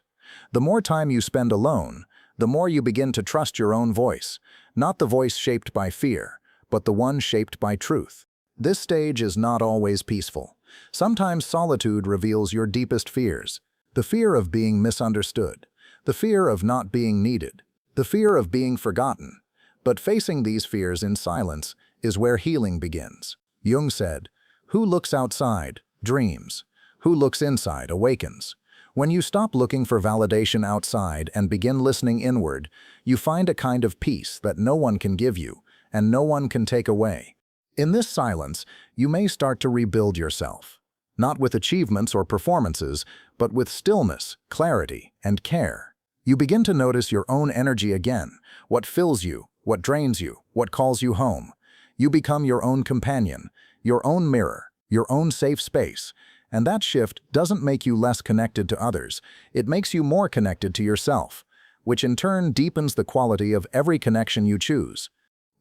The more time you spend alone, the more you begin to trust your own voice, not the voice shaped by fear, but the one shaped by truth. This stage is not always peaceful. Sometimes solitude reveals your deepest fears. The fear of being misunderstood, the fear of not being needed, the fear of being forgotten. But facing these fears in silence is where healing begins. Jung said, "Who looks outside, dreams. Who looks inside, awakens." When you stop looking for validation outside and begin listening inward, you find a kind of peace that no one can give you and no one can take away. In this silence, you may start to rebuild yourself, not with achievements or performances, but with stillness, clarity, and care. You begin to notice your own energy again, what fills you, what drains you, what calls you home. You become your own companion, your own mirror, your own safe space. And that shift doesn't make you less connected to others, it makes you more connected to yourself, which in turn deepens the quality of every connection you choose.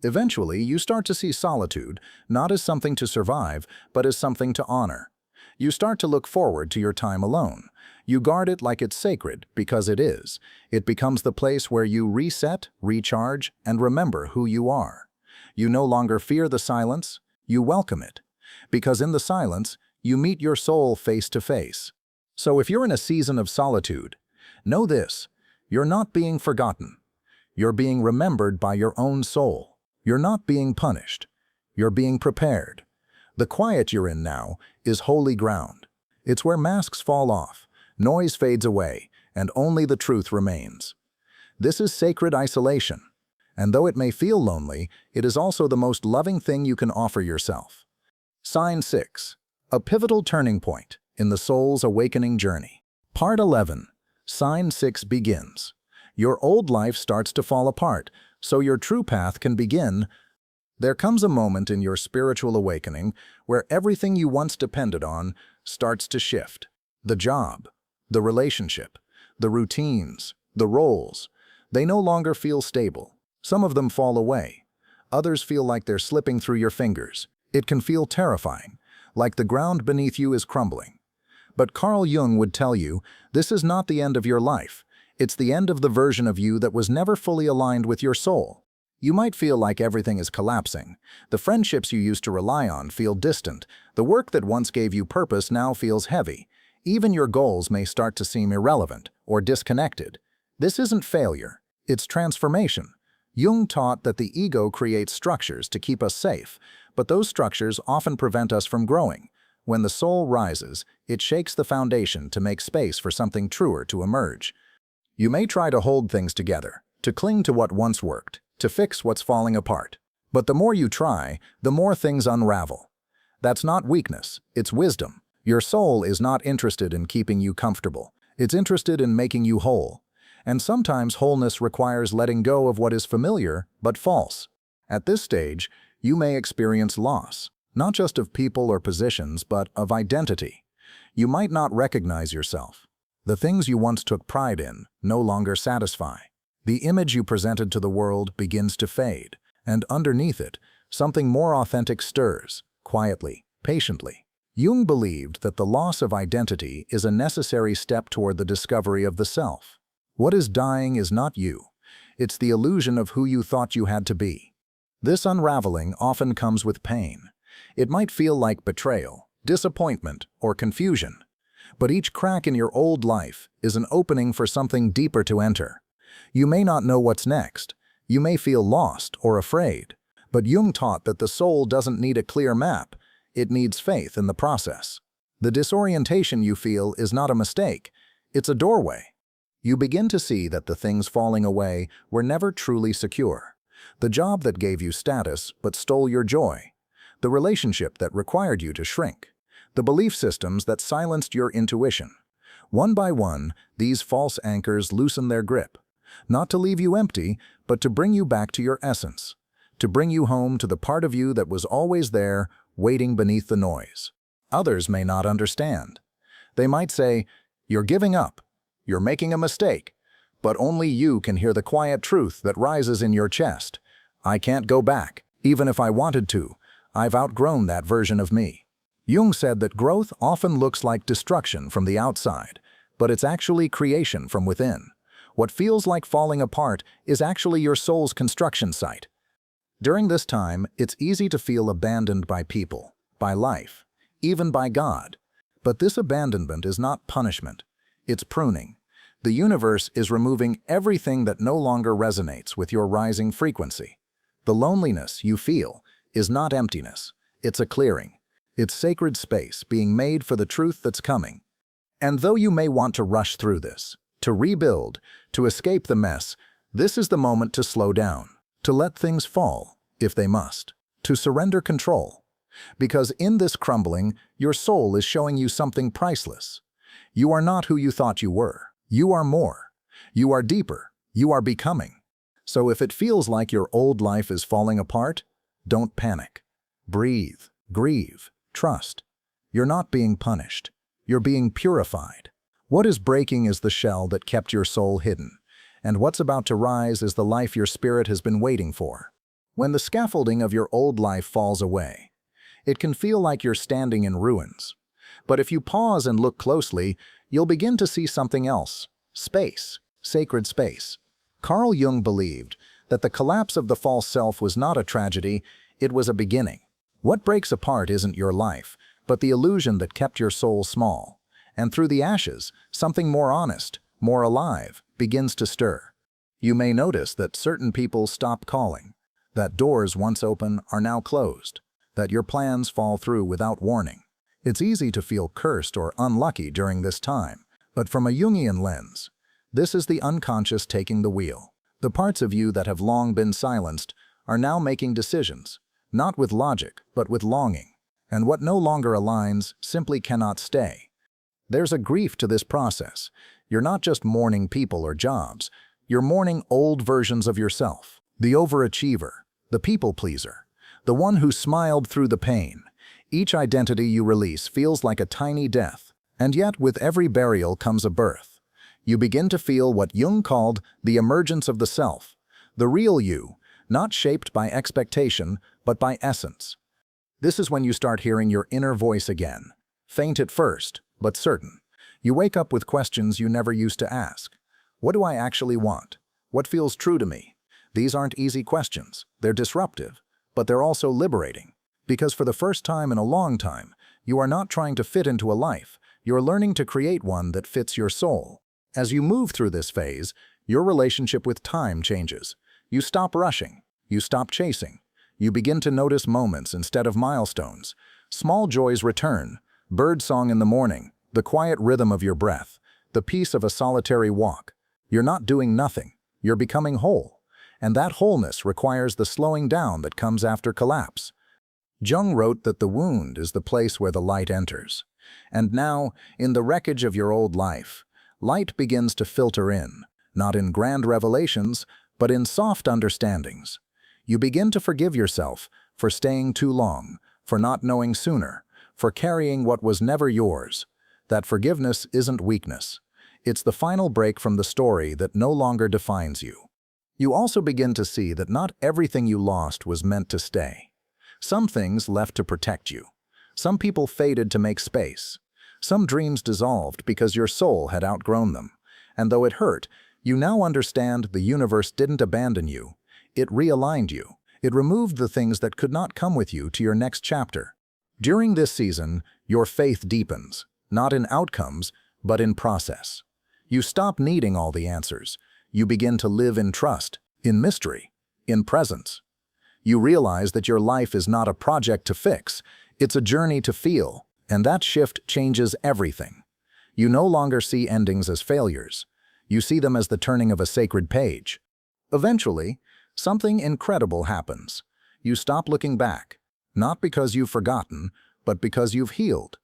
Eventually, you start to see solitude not as something to survive, but as something to honor. You start to look forward to your time alone. You guard it like it's sacred, because it is. It becomes the place where you reset, recharge, and remember who you are. You no longer fear the silence, you welcome it. Because in the silence, you meet your soul face to face. So if you're in a season of solitude, know this: you're not being forgotten. You're being remembered by your own soul. You're not being punished. You're being prepared. The quiet you're in now is holy ground. It's where masks fall off, noise fades away, and only the truth remains. This is sacred isolation. And though it may feel lonely, it is also the most loving thing you can offer yourself. Sign 6. A pivotal turning point in the soul's awakening journey. Part 11. Sign 6 begins. Your old life starts to fall apart, so your true path can begin. There comes a moment in your spiritual awakening where everything you once depended on starts to shift. The job, the relationship, the routines, the roles, they no longer feel stable. Some of them fall away. Others feel like they're slipping through your fingers. It can feel terrifying, like the ground beneath you is crumbling. But Carl Jung would tell you, this is not the end of your life. It's the end of the version of you that was never fully aligned with your soul. You might feel like everything is collapsing. The friendships you used to rely on feel distant. The work that once gave you purpose now feels heavy. Even your goals may start to seem irrelevant or disconnected. This isn't failure, it's transformation. Jung taught that the ego creates structures to keep us safe, but those structures often prevent us from growing. When the soul rises, it shakes the foundation to make space for something truer to emerge. You may try to hold things together, to cling to what once worked, to fix what's falling apart. But the more you try, the more things unravel. That's not weakness, it's wisdom. Your soul is not interested in keeping you comfortable. It's interested in making you whole. And sometimes wholeness requires letting go of what is familiar but false. At this stage, you may experience loss, not just of people or positions, but of identity. You might not recognize yourself. The things you once took pride in no longer satisfy. The image you presented to the world begins to fade, and underneath it, something more authentic stirs, quietly, patiently. Jung believed that the loss of identity is a necessary step toward the discovery of the self. What is dying is not you. It's the illusion of who you thought you had to be. This unraveling often comes with pain. It might feel like betrayal, disappointment, or confusion. But each crack in your old life is an opening for something deeper to enter. You may not know what's next. You may feel lost or afraid. But Jung taught that the soul doesn't need a clear map. It needs faith in the process. The disorientation you feel is not a mistake. It's a doorway. You begin to see that the things falling away were never truly secure. The job that gave you status but stole your joy. The relationship that required you to shrink. The belief systems that silenced your intuition. One by one, these false anchors loosen their grip. Not to leave you empty, but to bring you back to your essence. To bring you home to the part of you that was always there, waiting beneath the noise. Others may not understand. They might say, "You're giving up. You're making a mistake." But only you can hear the quiet truth that rises in your chest. I can't go back, even if I wanted to. I've outgrown that version of me. Jung said that growth often looks like destruction from the outside, but it's actually creation from within. What feels like falling apart is actually your soul's construction site. During this time, it's easy to feel abandoned by people, by life, even by God. But this abandonment is not punishment. It's pruning. The universe is removing everything that no longer resonates with your rising frequency. The loneliness you feel is not emptiness. It's a clearing. It's sacred space being made for the truth that's coming. And though you may want to rush through this, to rebuild, to escape the mess, this is the moment to slow down, to let things fall, if they must, to surrender control. Because in this crumbling, your soul is showing you something priceless. You are not who you thought you were. You are more. You are deeper. You are becoming. So if it feels like your old life is falling apart, don't panic. Breathe, grieve, trust. You're not being punished. You're being purified. What is breaking is the shell that kept your soul hidden, and what's about to rise is the life your spirit has been waiting for. When the scaffolding of your old life falls away, it can feel like you're standing in ruins. But if you pause and look closely, you'll begin to see something else. Space. Sacred space. Carl Jung believed that the collapse of the false self was not a tragedy, it was a beginning. What breaks apart isn't your life, but the illusion that kept your soul small. And through the ashes, something more honest, more alive, begins to stir. You may notice that certain people stop calling, that doors once open are now closed, that your plans fall through without warning. It's easy to feel cursed or unlucky during this time, but from a Jungian lens, this is the unconscious taking the wheel. The parts of you that have long been silenced are now making decisions, not with logic, but with longing. And what no longer aligns simply cannot stay. There's a grief to this process. You're not just mourning people or jobs. You're mourning old versions of yourself. The overachiever, the people pleaser, the one who smiled through the pain. Each identity you release feels like a tiny death. And yet, with every burial comes a birth. You begin to feel what Jung called the emergence of the self, the real you, not shaped by expectation, but by essence. This is when you start hearing your inner voice again. Faint at first, but certain. You wake up with questions you never used to ask. What do I actually want? What feels true to me? These aren't easy questions. They're disruptive, but they're also liberating. Because for the first time in a long time, you are not trying to fit into a life. You're learning to create one that fits your soul. As you move through this phase, your relationship with time changes. You stop rushing. You stop chasing. You begin to notice moments instead of milestones. Small joys return. Birdsong in the morning, the quiet rhythm of your breath, the peace of a solitary walk. You're not doing nothing. You're becoming whole. And that wholeness requires the slowing down that comes after collapse. Jung wrote that the wound is the place where the light enters. And now, in the wreckage of your old life, light begins to filter in, not in grand revelations, but in soft understandings. You begin to forgive yourself for staying too long, for not knowing sooner, for carrying what was never yours. That forgiveness isn't weakness. It's the final break from the story that no longer defines you. You also begin to see that not everything you lost was meant to stay. Some things left to protect you. Some people faded to make space. Some dreams dissolved because your soul had outgrown them. And though it hurt, you now understand the universe didn't abandon you. It realigned you. It removed the things that could not come with you to your next chapter. During this season, your faith deepens, not in outcomes, but in process. You stop needing all the answers. You begin to live in trust, in mystery, in presence. You realize that your life is not a project to fix, it's a journey to feel, and that shift changes everything. You no longer see endings as failures. You see them as the turning of a sacred page. Eventually, something incredible happens. You stop looking back, not because you've forgotten, but because you've healed.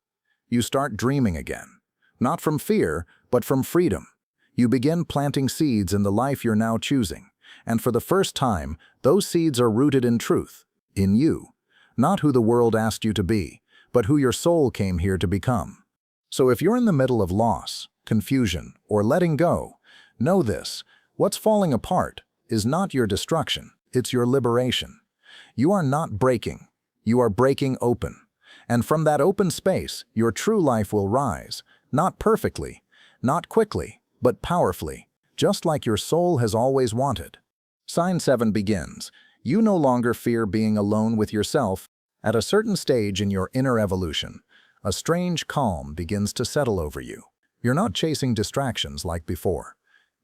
You start dreaming again, not from fear, but from freedom. You begin planting seeds in the life you're now choosing, and for the first time, those seeds are rooted in truth, in you. Not who the world asked you to be, but who your soul came here to become. So if you're in the middle of loss, confusion, or letting go, know this: what's falling apart is not your destruction, it's your liberation. You are not breaking, you are breaking open. And from that open space, your true life will rise, not perfectly, not quickly, but powerfully, just like your soul has always wanted. Sign 7 begins. You no longer fear being alone with yourself. At a certain stage in your inner evolution, a strange calm begins to settle over you. You're not chasing distractions like before.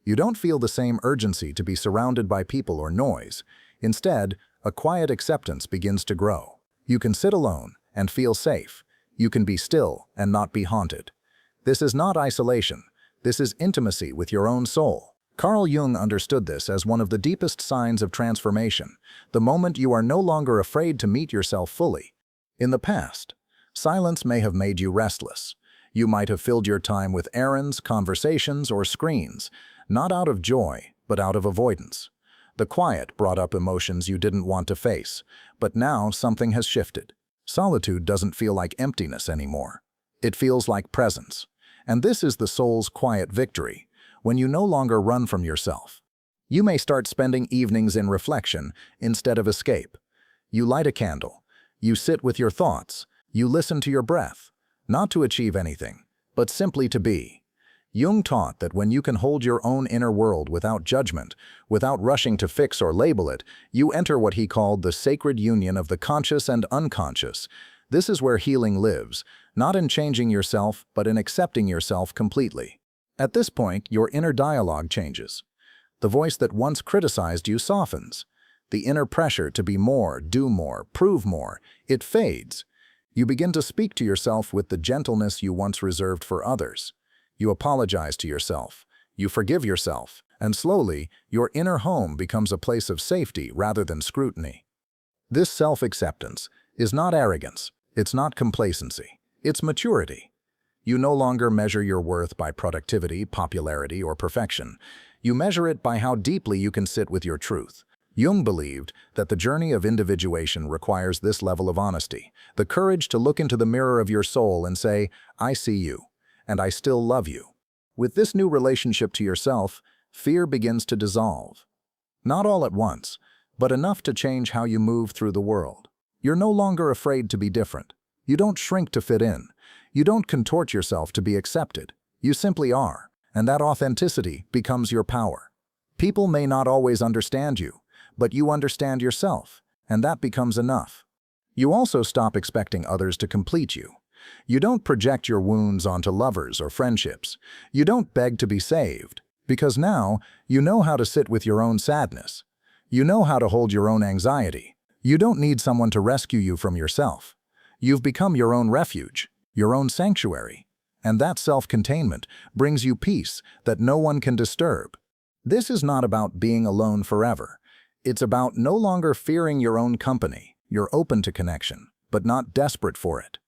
You don't feel the same urgency to be surrounded by people or noise. Instead, a quiet acceptance begins to grow. You can sit alone and feel safe. You can be still and not be haunted. This is not isolation. This is intimacy with your own soul. Carl Jung understood this as one of the deepest signs of transformation, the moment you are no longer afraid to meet yourself fully. In the past, silence may have made you restless. You might have filled your time with errands, conversations, or screens, not out of joy, but out of avoidance. The quiet brought up emotions you didn't want to face, but now something has shifted. Solitude doesn't feel like emptiness anymore. It feels like presence. And this is the soul's quiet victory, when you no longer run from yourself. You may start spending evenings in reflection instead of escape. You light a candle. You sit with your thoughts. You listen to your breath, not to achieve anything, but simply to be. Jung taught that when you can hold your own inner world without judgment, without rushing to fix or label it, you enter what he called the sacred union of the conscious and unconscious. This is where healing lives, not in changing yourself, but in accepting yourself completely. At this point, your inner dialogue changes. The voice that once criticized you softens. The inner pressure to be more, do more, prove more, it fades. You begin to speak to yourself with the gentleness you once reserved for others. You apologize to yourself. You forgive yourself. And slowly, your inner home becomes a place of safety rather than scrutiny. This self-acceptance is not arrogance. It's not complacency. It's maturity. You no longer measure your worth by productivity, popularity, or perfection. You measure it by how deeply you can sit with your truth. Jung believed that the journey of individuation requires this level of honesty, the courage to look into the mirror of your soul and say, "I see you, and I still love you." With this new relationship to yourself, fear begins to dissolve. Not all at once, but enough to change how you move through the world. You're no longer afraid to be different. You don't shrink to fit in. You don't contort yourself to be accepted. You simply are, and that authenticity becomes your power. People may not always understand you, but you understand yourself, and that becomes enough. You also stop expecting others to complete you. You don't project your wounds onto lovers or friendships. You don't beg to be saved, because now you know how to sit with your own sadness. You know how to hold your own anxiety. You don't need someone to rescue you from yourself. You've become your own refuge, your own sanctuary, and that self-containment brings you peace that no one can disturb. This is not about being alone forever. It's about no longer fearing your own company. You're open to connection, but not desperate for it.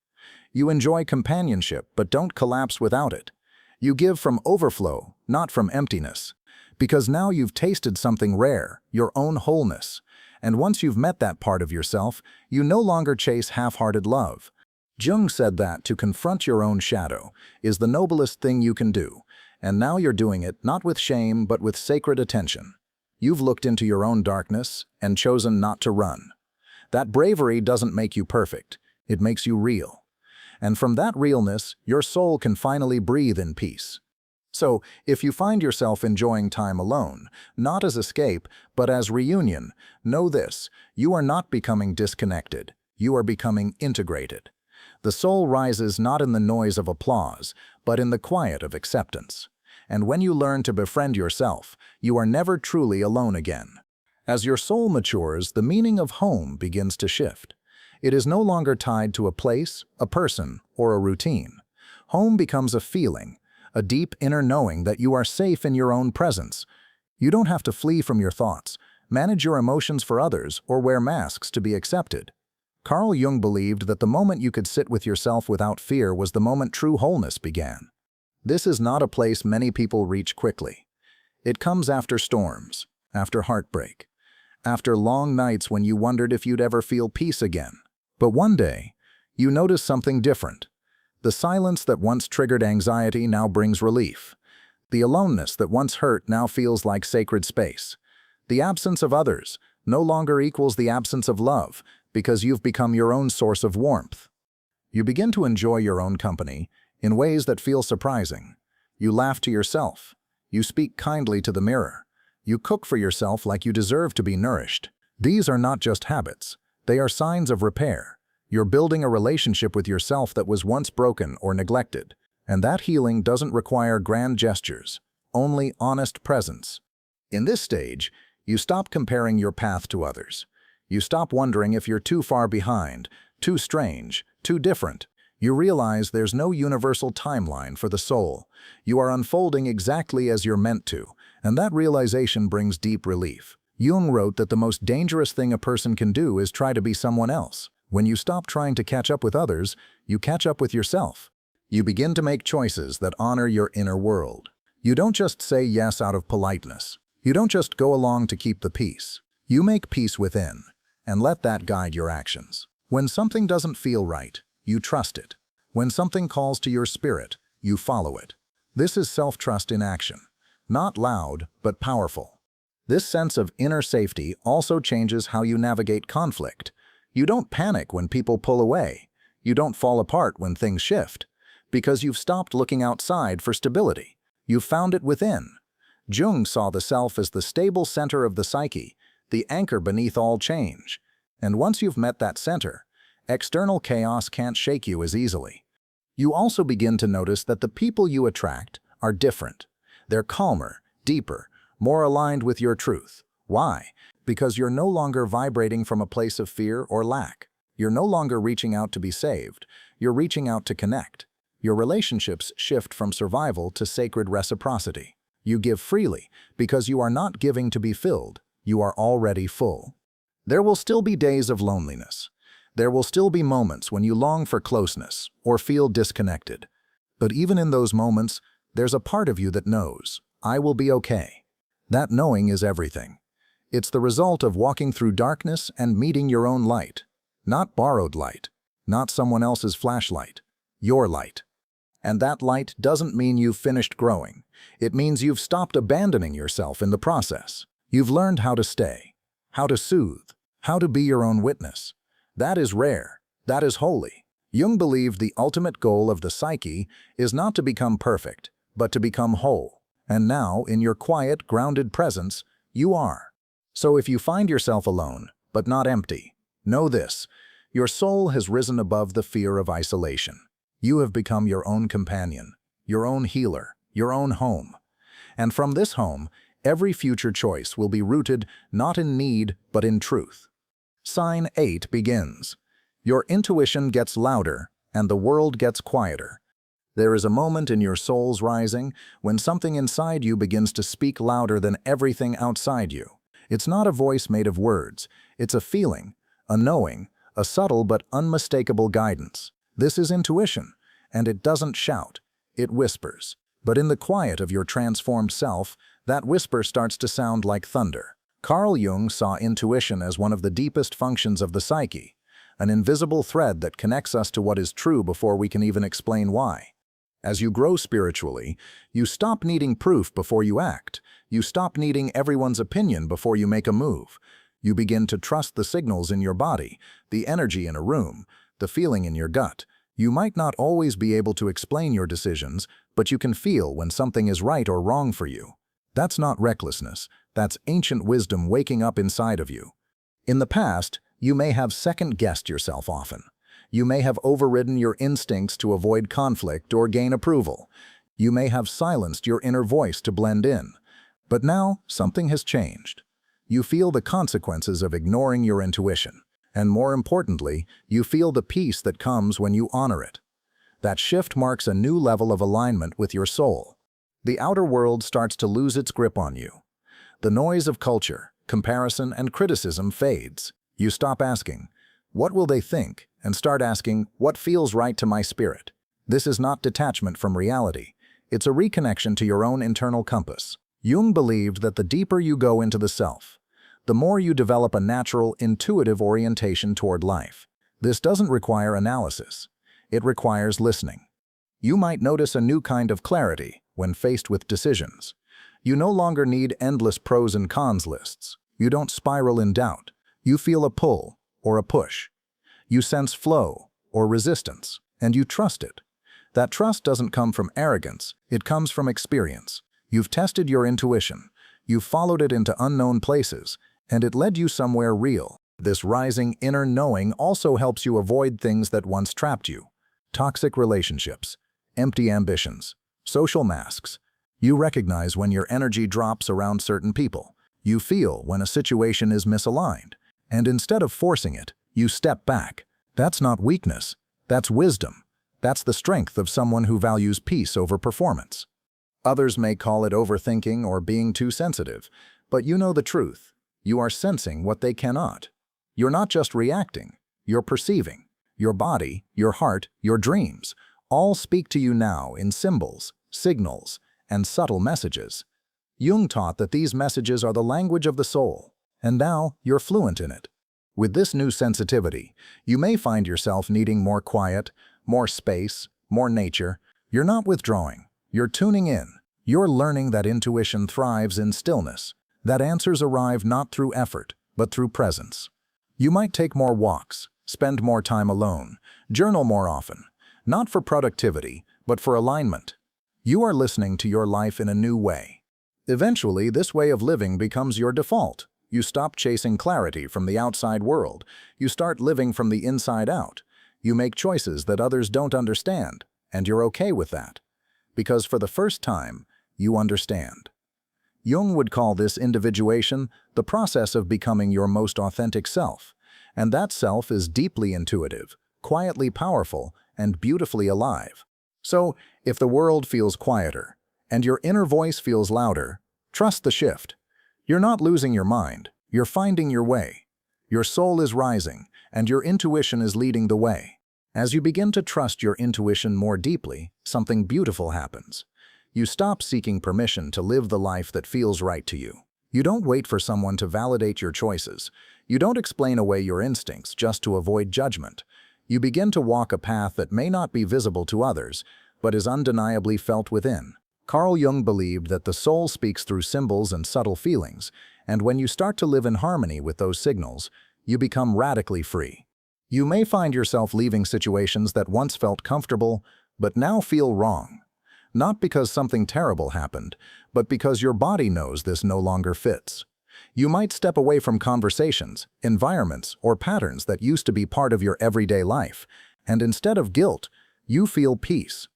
You enjoy companionship, but don't collapse without it. You give from overflow, not from emptiness. Because now you've tasted something rare, your own wholeness. And once you've met that part of yourself, you no longer chase half-hearted love. Jung said that to confront your own shadow is the noblest thing you can do, and now you're doing it not with shame but with sacred attention. You've looked into your own darkness and chosen not to run. That bravery doesn't make you perfect, it makes you real. And from that realness, your soul can finally breathe in peace. So, if you find yourself enjoying time alone, not as escape, but as reunion, know this: you are not becoming disconnected, you are becoming integrated. The soul rises not in the noise of applause, but in the quiet of acceptance. And when you learn to befriend yourself, you are never truly alone again. As your soul matures, the meaning of home begins to shift. It is no longer tied to a place, a person, or a routine. Home becomes a feeling, a deep inner knowing that you are safe in your own presence. You don't have to flee from your thoughts, manage your emotions for others, or wear masks to be accepted. Carl Jung believed that the moment you could sit with yourself without fear was the moment true wholeness began. This is not a place many people reach quickly. It comes after storms, after heartbreak, after long nights when you wondered if you'd ever feel peace again. But one day, you notice something different. The silence that once triggered anxiety now brings relief. The aloneness that once hurt now feels like sacred space. The absence of others no longer equals the absence of love because you've become your own source of warmth. You begin to enjoy your own company in ways that feel surprising. You laugh to yourself. You speak kindly to the mirror. You cook for yourself like you deserve to be nourished. These are not just habits. They are signs of repair. You're building a relationship with yourself that was once broken or neglected. And that healing doesn't require grand gestures, only honest presence. In this stage, you stop comparing your path to others. You stop wondering if you're too far behind, too strange, too different. You realize there's no universal timeline for the soul. You are unfolding exactly as you're meant to, and that realization brings deep relief. Jung wrote that the most dangerous thing a person can do is try to be someone else. When you stop trying to catch up with others, you catch up with yourself. You begin to make choices that honor your inner world. You don't just say yes out of politeness. You don't just go along to keep the peace. You make peace within, and let that guide your actions. When something doesn't feel right, you trust it. When something calls to your spirit, you follow it. This is self-trust in action. Not loud, but powerful. This sense of inner safety also changes how you navigate conflict. You don't panic when people pull away. You don't fall apart when things shift. Because you've stopped looking outside for stability. You've found it within. Jung saw the self as the stable center of the psyche, the anchor beneath all change. And once you've met that center, external chaos can't shake you as easily. You also begin to notice that the people you attract are different. They're calmer, deeper, more aligned with your truth. Why? Because you're no longer vibrating from a place of fear or lack. You're no longer reaching out to be saved. You're reaching out to connect. Your relationships shift from survival to sacred reciprocity. You give freely because you are not giving to be filled. You are already full. There will still be days of loneliness. There will still be moments when you long for closeness or feel disconnected. But even in those moments, there's a part of you that knows, I will be okay. That knowing is everything. It's the result of walking through darkness and meeting your own light. Not borrowed light, not someone else's flashlight, your light. And that light doesn't mean you've finished growing. It means you've stopped abandoning yourself in the process. You've learned how to stay, how to soothe, how to be your own witness. That is rare. That is holy. Jung believed the ultimate goal of the psyche is not to become perfect, but to become whole. And now, in your quiet, grounded presence, you are. So if you find yourself alone, but not empty, know this: your soul has risen above the fear of isolation. You have become your own companion, your own healer, your own home. And from this home, every future choice will be rooted not in need, but in truth. Sign 8 begins. Your intuition gets louder, and the world gets quieter. There is a moment in your soul's rising when something inside you begins to speak louder than everything outside you. It's not a voice made of words. It's a feeling, a knowing, a subtle but unmistakable guidance. This is intuition, and it doesn't shout. It whispers. But in the quiet of your transformed self, that whisper starts to sound like thunder. Carl Jung saw intuition as one of the deepest functions of the psyche, an invisible thread that connects us to what is true before we can even explain why. As you grow spiritually, you stop needing proof before you act. You stop needing everyone's opinion before you make a move. You begin to trust the signals in your body, the energy in a room, the feeling in your gut. You might not always be able to explain your decisions, but you can feel when something is right or wrong for you. That's not recklessness. That's ancient wisdom waking up inside of you. In the past, you may have second-guessed yourself often. You may have overridden your instincts to avoid conflict or gain approval. You may have silenced your inner voice to blend in. But now, something has changed. You feel the consequences of ignoring your intuition. And more importantly, you feel the peace that comes when you honor it. That shift marks a new level of alignment with your soul. The outer world starts to lose its grip on you. The noise of culture, comparison, and criticism fades. You stop asking, "What will they think?" and start asking, "What feels right to my spirit?" This is not detachment from reality. It's a reconnection to your own internal compass. Jung believed that the deeper you go into the self, the more you develop a natural, intuitive orientation toward life. This doesn't require analysis. It requires listening. You might notice a new kind of clarity when faced with decisions. You no longer need endless pros and cons lists. You don't spiral in doubt. You feel a pull or a push. You sense flow or resistance, and you trust it. That trust doesn't come from arrogance. It comes from experience. You've tested your intuition. You've followed it into unknown places, and it led you somewhere real. This rising inner knowing also helps you avoid things that once trapped you. Toxic relationships, empty ambitions, social masks. You recognize when your energy drops around certain people. You feel when a situation is misaligned. And instead of forcing it, you step back. That's not weakness. That's wisdom. That's the strength of someone who values peace over performance. Others may call it overthinking or being too sensitive, but you know the truth. You are sensing what they cannot. You're not just reacting, you're perceiving. Your body, your heart, your dreams all speak to you now in symbols, signals, and subtle messages. Jung taught that these messages are the language of the soul, and now you're fluent in it. With this new sensitivity, you may find yourself needing more quiet, more space, more nature. You're not withdrawing, you're tuning in. You're learning that intuition thrives in stillness, that answers arrive not through effort, but through presence. You might take more walks, spend more time alone, journal more often, not for productivity, but for alignment. You are listening to your life in a new way. Eventually, this way of living becomes your default. You stop chasing clarity from the outside world. You start living from the inside out. You make choices that others don't understand, and you're okay with that. Because for the first time, you understand. Jung would call this individuation the process of becoming your most authentic self. And that self is deeply intuitive, quietly powerful, and beautifully alive. So, if the world feels quieter, and your inner voice feels louder, trust the shift. You're not losing your mind, you're finding your way. Your soul is rising, and your intuition is leading the way. As you begin to trust your intuition more deeply, something beautiful happens. You stop seeking permission to live the life that feels right to you. You don't wait for someone to validate your choices. You don't explain away your instincts just to avoid judgment. You begin to walk a path that may not be visible to others, but is undeniably felt within. Carl Jung believed that the soul speaks through symbols and subtle feelings, and when you start to live in harmony with those signals, you become radically free. You may find yourself leaving situations that once felt comfortable, but now feel wrong. Not because something terrible happened, but because your body knows this no longer fits. You might step away from conversations, environments, or patterns that used to be part of your everyday life, and instead of guilt, you feel peace.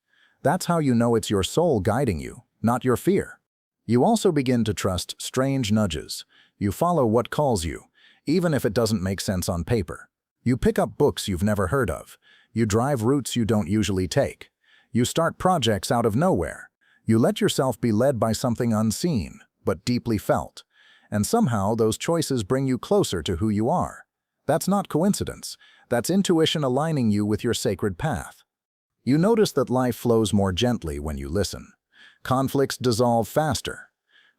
That's how you know it's your soul guiding you, not your fear. You also begin to trust strange nudges. You follow what calls you, even if it doesn't make sense on paper. You pick up books you've never heard of. You drive routes you don't usually take. You start projects out of nowhere. You let yourself be led by something unseen, but deeply felt. And somehow those choices bring you closer to who you are. That's not coincidence. That's intuition aligning you with your sacred path. You notice that life flows more gently when you listen. Conflicts dissolve faster.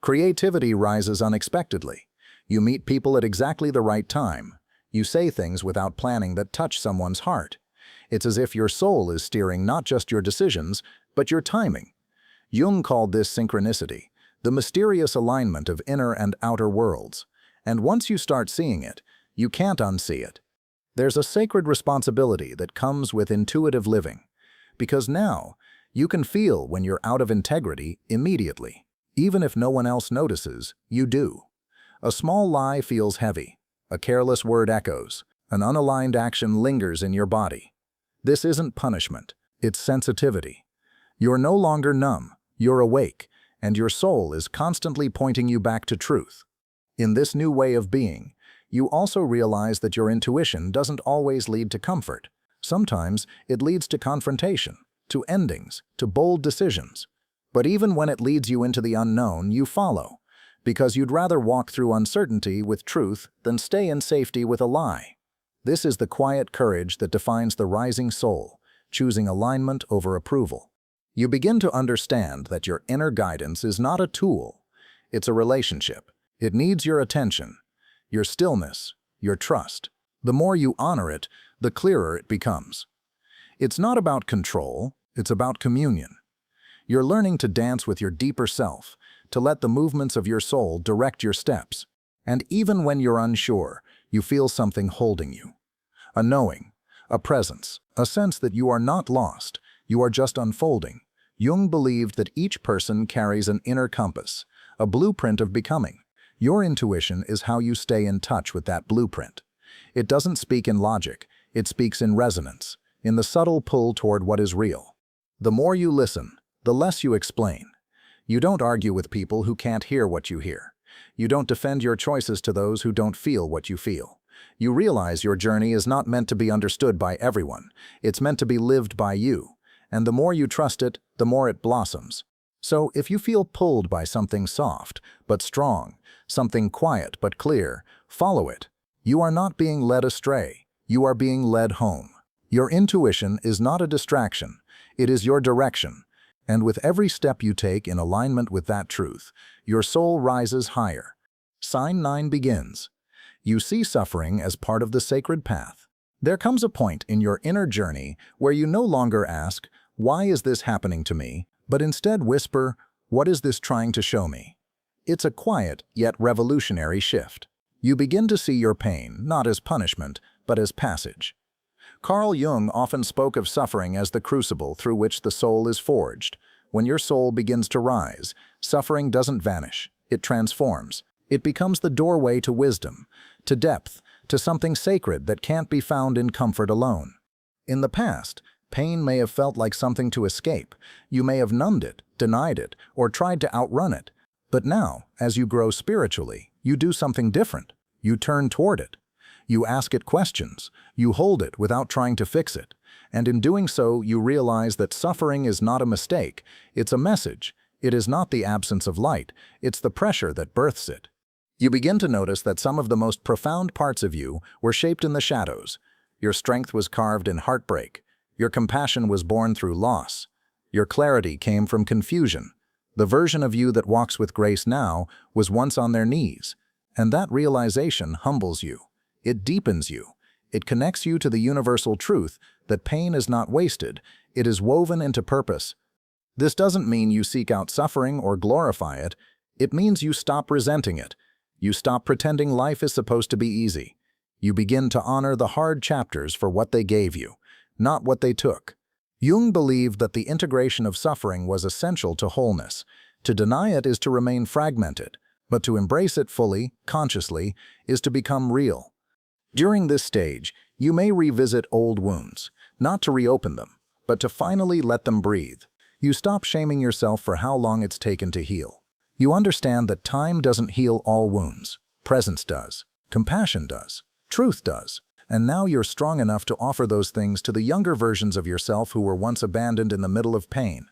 Creativity rises unexpectedly. You meet people at exactly the right time. You say things without planning that touch someone's heart. It's as if your soul is steering not just your decisions, but your timing. Jung called this synchronicity, the mysterious alignment of inner and outer worlds. And once you start seeing it, you can't unsee it. There's a sacred responsibility that comes with intuitive living. Because now, you can feel when you're out of integrity immediately. Even if no one else notices, you do. A small lie feels heavy. A careless word echoes. An unaligned action lingers in your body. This isn't punishment, it's sensitivity. You're no longer numb, you're awake, and your soul is constantly pointing you back to truth. In this new way of being, you also realize that your intuition doesn't always lead to comfort. Sometimes it leads to confrontation, to endings, to bold decisions. But even when it leads you into the unknown, you follow, because you'd rather walk through uncertainty with truth than stay in safety with a lie. This is the quiet courage that defines the rising soul, choosing alignment over approval. You begin to understand that your inner guidance is not a tool, it's a relationship. It needs your attention, your stillness, your trust. The more you honor it, the clearer it becomes. It's not about control, it's about communion. You're learning to dance with your deeper self, to let the movements of your soul direct your steps. And even when you're unsure, you feel something holding you. A knowing, a presence, a sense that you are not lost, you are just unfolding. Jung believed that each person carries an inner compass, a blueprint of becoming. Your intuition is how you stay in touch with that blueprint. It doesn't speak in logic, it speaks in resonance, in the subtle pull toward what is real. The more you listen, the less you explain. You don't argue with people who can't hear what you hear. You don't defend your choices to those who don't feel what you feel. You realize your journey is not meant to be understood by everyone. It's meant to be lived by you. And the more you trust it, the more it blossoms. So if you feel pulled by something soft but strong, something quiet but clear, follow it. You are not being led astray. You are being led home. Your intuition is not a distraction. It is your direction. And with every step you take in alignment with that truth, your soul rises higher. Sign 9 begins. You see suffering as part of the sacred path. There comes a point in your inner journey where you no longer ask, "Why is this happening to me?" but instead whisper, "What is this trying to show me?" It's a quiet yet revolutionary shift. You begin to see your pain not as punishment, but as passage. Carl Jung often spoke of suffering as the crucible through which the soul is forged. When your soul begins to rise, suffering doesn't vanish, it transforms. It becomes the doorway to wisdom, to depth, to something sacred that can't be found in comfort alone. In the past, pain may have felt like something to escape. You may have numbed it, denied it, or tried to outrun it. But now, as you grow spiritually, you do something different. You turn toward it. You ask it questions. You hold it without trying to fix it. And in doing so, you realize that suffering is not a mistake. It's a message. It is not the absence of light. It's the pressure that births it. You begin to notice that some of the most profound parts of you were shaped in the shadows. Your strength was carved in heartbreak. Your compassion was born through loss. Your clarity came from confusion. The version of you that walks with grace now was once on their knees. And that realization humbles you. It deepens you. It connects you to the universal truth that pain is not wasted, it is woven into purpose. This doesn't mean you seek out suffering or glorify it. It means you stop resenting it. You stop pretending life is supposed to be easy. You begin to honor the hard chapters for what they gave you, not what they took. Jung believed that the integration of suffering was essential to wholeness. To deny it is to remain fragmented, but to embrace it fully, consciously, is to become real. During this stage, you may revisit old wounds, not to reopen them, but to finally let them breathe. You stop shaming yourself for how long it's taken to heal. You understand that time doesn't heal all wounds. Presence does. Compassion does. Truth does. And now you're strong enough to offer those things to the younger versions of yourself who were once abandoned in the middle of pain.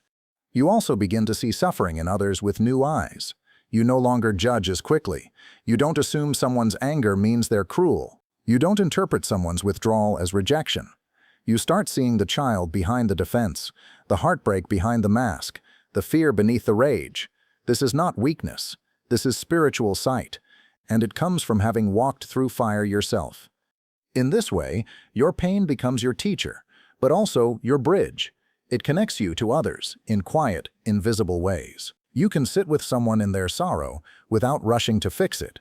You also begin to see suffering in others with new eyes. You no longer judge as quickly. You don't assume someone's anger means they're cruel. You don't interpret someone's withdrawal as rejection. You start seeing the child behind the defense, the heartbreak behind the mask, the fear beneath the rage. This is not weakness. This is spiritual sight, and it comes from having walked through fire yourself. In this way, your pain becomes your teacher, but also your bridge. It connects you to others in quiet, invisible ways. You can sit with someone in their sorrow without rushing to fix it.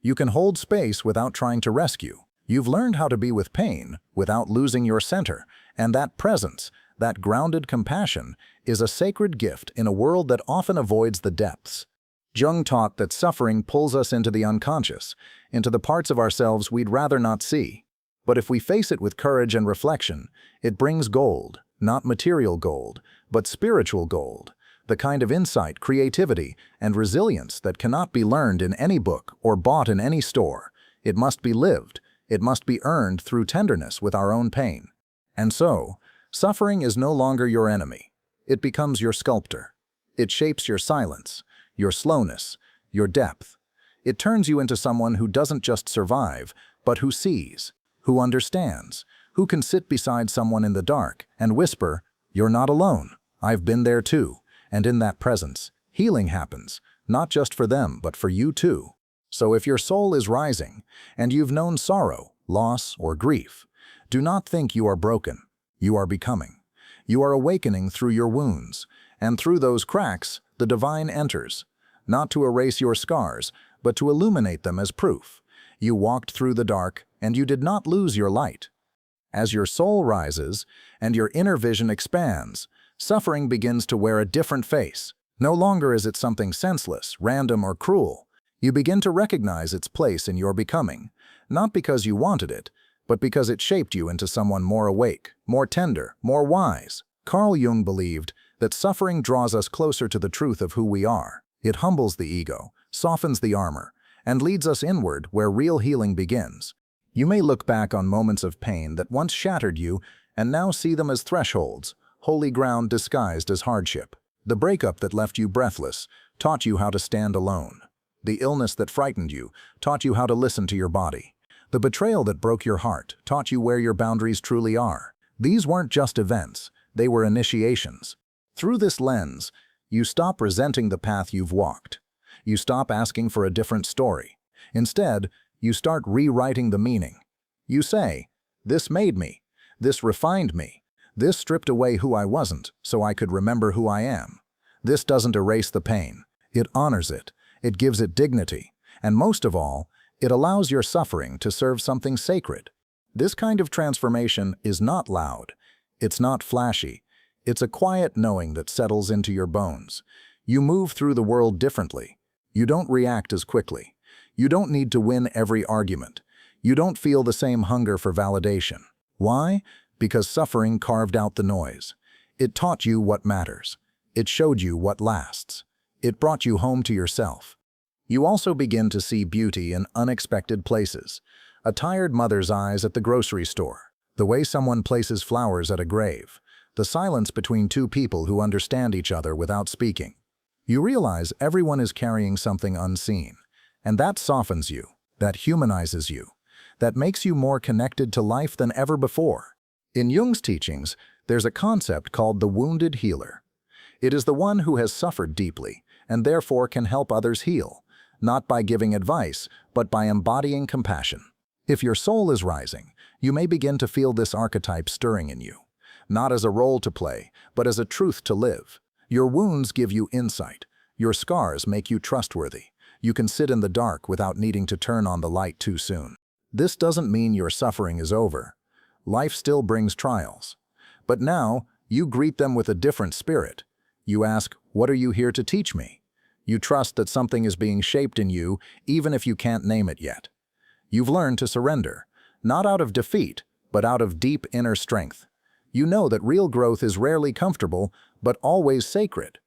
You can hold space without trying to rescue. You've learned how to be with pain without losing your center, and that presence, that grounded compassion, is a sacred gift in a world that often avoids the depths. Jung taught that suffering pulls us into the unconscious, into the parts of ourselves we'd rather not see. But if we face it with courage and reflection, it brings gold, not material gold, but spiritual gold, the kind of insight, creativity, and resilience that cannot be learned in any book or bought in any store. It must be lived. It must be earned through tenderness with our own pain. And so, suffering is no longer your enemy. It becomes your sculptor. It shapes your silence, your slowness, your depth. It turns you into someone who doesn't just survive, but who sees, who understands, who can sit beside someone in the dark and whisper, "You're not alone. I've been there too." And in that presence, healing happens, not just for them, but for you too. So if your soul is rising, and you've known sorrow, loss, or grief, do not think you are broken. You are becoming. You are awakening through your wounds, and through those cracks, the divine enters, not to erase your scars, but to illuminate them as proof. You walked through the dark, and you did not lose your light. As your soul rises, and your inner vision expands, suffering begins to wear a different face. No longer is it something senseless, random, or cruel. You begin to recognize its place in your becoming, not because you wanted it, but because it shaped you into someone more awake, more tender, more wise. Carl Jung believed that suffering draws us closer to the truth of who we are. It humbles the ego, softens the armor, and leads us inward where real healing begins. You may look back on moments of pain that once shattered you and now see them as thresholds, holy ground disguised as hardship. The breakup that left you breathless taught you how to stand alone. The illness that frightened you taught you how to listen to your body. The betrayal that broke your heart taught you where your boundaries truly are. These weren't just events, they were initiations. Through this lens, you stop resenting the path you've walked. You stop asking for a different story. Instead, you start rewriting the meaning. You say, "This made me. This refined me. This stripped away who I wasn't so I could remember who I am." This doesn't erase the pain. It honors it. It gives it dignity. And most of all, it allows your suffering to serve something sacred. This kind of transformation is not loud. It's not flashy. It's a quiet knowing that settles into your bones. You move through the world differently. You don't react as quickly. You don't need to win every argument. You don't feel the same hunger for validation. Why? Because suffering carved out the noise. It taught you what matters. It showed you what lasts. It brought you home to yourself. You also begin to see beauty in unexpected places. A tired mother's eyes at the grocery store. The way someone places flowers at a grave. The silence between two people who understand each other without speaking. You realize everyone is carrying something unseen. And that softens you. That humanizes you. That makes you more connected to life than ever before. In Jung's teachings, there's a concept called the wounded healer. It is the one who has suffered deeply and therefore can help others heal, not by giving advice, but by embodying compassion. If your soul is rising, you may begin to feel this archetype stirring in you, not as a role to play, but as a truth to live. Your wounds give you insight. Your scars make you trustworthy. You can sit in the dark without needing to turn on the light too soon. This doesn't mean your suffering is over. Life still brings trials. But now, you greet them with a different spirit. You ask, "What are you here to teach me?" You trust that something is being shaped in you, even if you can't name it yet. You've learned to surrender, not out of defeat, but out of deep inner strength. You know that real growth is rarely comfortable, but always sacred.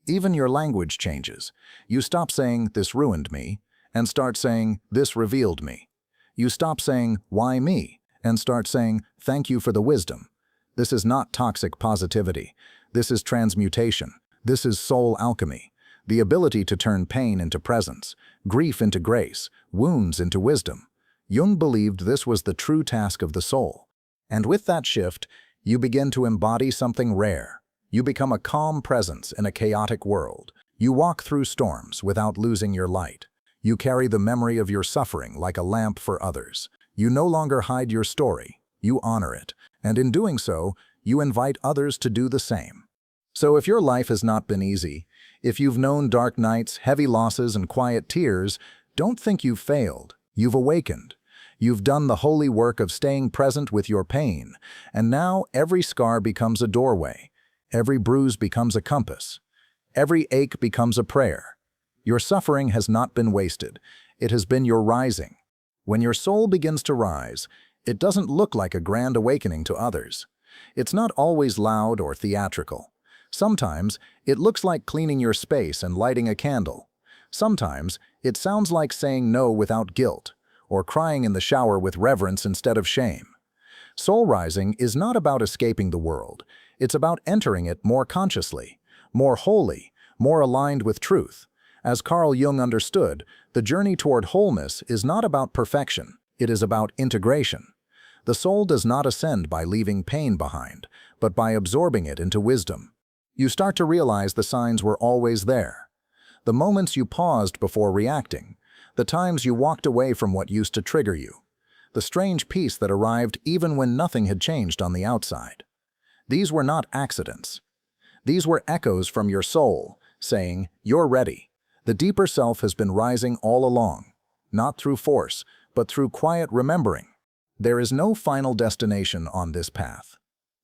Even your language changes. You stop saying, "This ruined me," and start saying, "This revealed me." You stop saying, "Why me?" and start saying, "Thank you for the wisdom." This is not toxic positivity. This is transmutation. This is soul alchemy. The ability to turn pain into presence, grief into grace, wounds into wisdom. Jung believed this was the true task of the soul. And with that shift, you begin to embody something rare. You become a calm presence in a chaotic world. You walk through storms without losing your light. You carry the memory of your suffering like a lamp for others. You no longer hide your story. You honor it. And in doing so, you invite others to do the same. So if your life has not been easy, if you've known dark nights, heavy losses, and quiet tears, don't think you've failed. You've awakened. You've done the holy work of staying present with your pain. And now every scar becomes a doorway. Every bruise becomes a compass. Every ache becomes a prayer. Your suffering has not been wasted. It has been your rising. When your soul begins to rise, It doesn't look like a grand awakening to others. It's not always loud or theatrical. Sometimes it looks like cleaning your space and lighting a candle. Sometimes it sounds like saying no without guilt, or crying in the shower with reverence instead of shame. Soul rising is not about escaping the world. It's about entering it more consciously, more wholly, more aligned with truth. As Carl Jung understood, the journey toward wholeness is not about perfection. It is about integration. The soul does not ascend by leaving pain behind, but by absorbing it into wisdom. You start to realize the signs were always there. The moments you paused before reacting, the times you walked away from what used to trigger you, the strange peace that arrived even when nothing had changed on the outside. These were not accidents. These were echoes from your soul, saying, "You're ready." The deeper self has been rising all along, not through force, but through quiet remembering. There is no final destination on this path.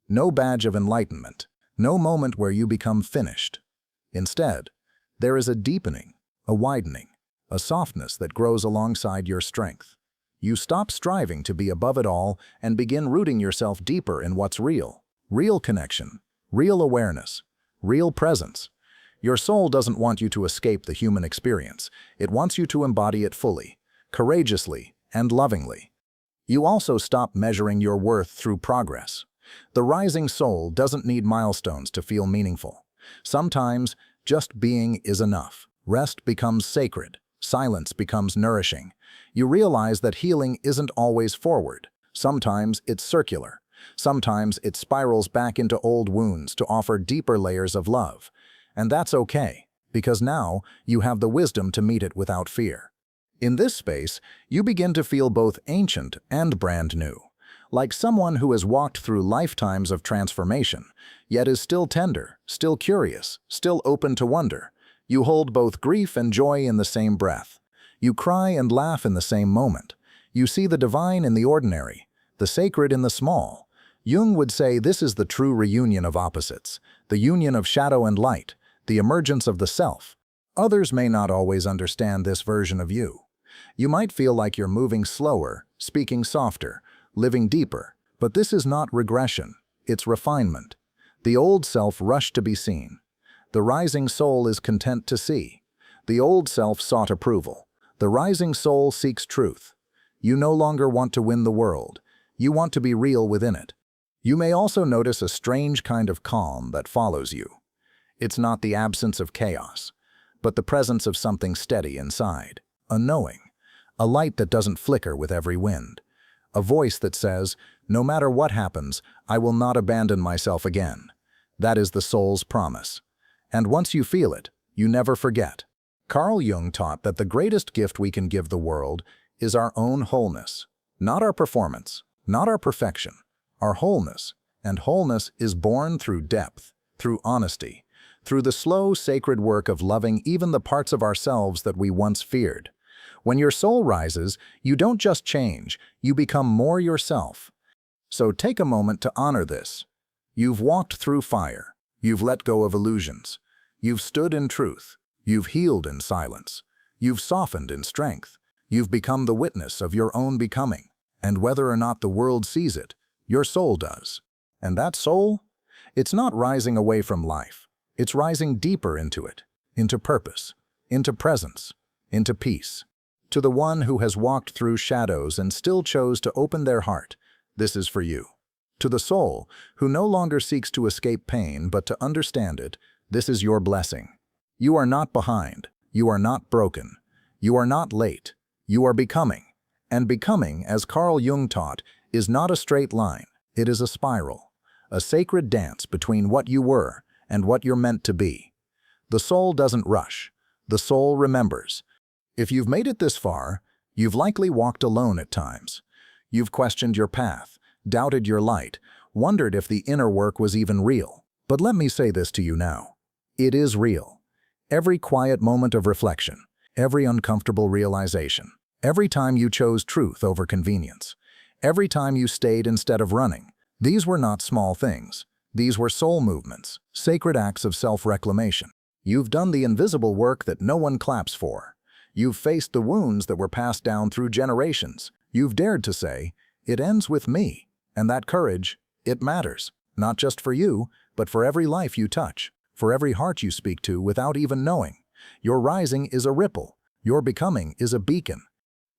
No badge of enlightenment, no moment where you become finished. Instead, there is a deepening, a widening, a softness that grows alongside your strength. You stop striving to be above it all and begin rooting yourself deeper in what's real. Real connection, real awareness, real presence. Your soul doesn't want you to escape the human experience. It wants you to embody it fully, courageously, and lovingly. You also stop measuring your worth through progress. The rising soul doesn't need milestones to feel meaningful. Sometimes, just being is enough. Rest becomes sacred. Silence becomes nourishing. You realize that healing isn't always forward. Sometimes it's circular. Sometimes it spirals back into old wounds to offer deeper layers of love. And that's okay, because now you have the wisdom to meet it without fear. In this space, you begin to feel both ancient and brand new, like someone who has walked through lifetimes of transformation, yet is still tender, still curious, still open to wonder. You hold both grief and joy in the same breath. You cry and laugh in the same moment. You see the divine in the ordinary, the sacred in the small. Jung would say this is the true reunion of opposites, the union of shadow and light, the emergence of the self. Others may not always understand this version of you. You might feel like you're moving slower, speaking softer, living deeper, but this is not regression, it's refinement. The old self rushed to be seen. The rising soul is content to see. The old self sought approval. The rising soul seeks truth. You no longer want to win the world. You want to be real within it. You may also notice a strange kind of calm that follows you. It's not the absence of chaos, but the presence of something steady inside, a knowing, a light that doesn't flicker with every wind, a voice that says, "No matter what happens, I will not abandon myself again." That is the soul's promise. And once you feel it, you never forget. Carl Jung taught that the greatest gift we can give the world is our own wholeness, not our performance, not our perfection, our wholeness. And wholeness is born through depth, through honesty, through the slow, sacred work of loving even the parts of ourselves that we once feared. When your soul rises, you don't just change, you become more yourself. So take a moment to honor this. You've walked through fire. You've let go of illusions. You've stood in truth. You've healed in silence. You've softened in strength. You've become the witness of your own becoming. And whether or not the world sees it, your soul does. And that soul? It's not rising away from life. It's rising deeper into it, into purpose, into presence, into peace. To the one who has walked through shadows and still chose to open their heart, this is for you. To the soul, who no longer seeks to escape pain but to understand it, this is your blessing. You are not behind. You are not broken. You are not late. You are becoming. And becoming, as Carl Jung taught, is not a straight line. It is a spiral, a sacred dance between what you were and what you're meant to be. The soul doesn't rush. The soul remembers. If you've made it this far, you've likely walked alone at times. You've questioned your path, doubted your light, wondered if the inner work was even real. But let me say this to you now. It is real. Every quiet moment of reflection, every uncomfortable realization, every time you chose truth over convenience, every time you stayed instead of running, these were not small things. These were soul movements, sacred acts of self-reclamation. You've done the invisible work that no one claps for. You've faced the wounds that were passed down through generations. You've dared to say, It ends with me. And that courage, it matters. Not just for you, but for every life you touch, for every heart you speak to without even knowing. Your rising is a ripple. Your becoming is a beacon.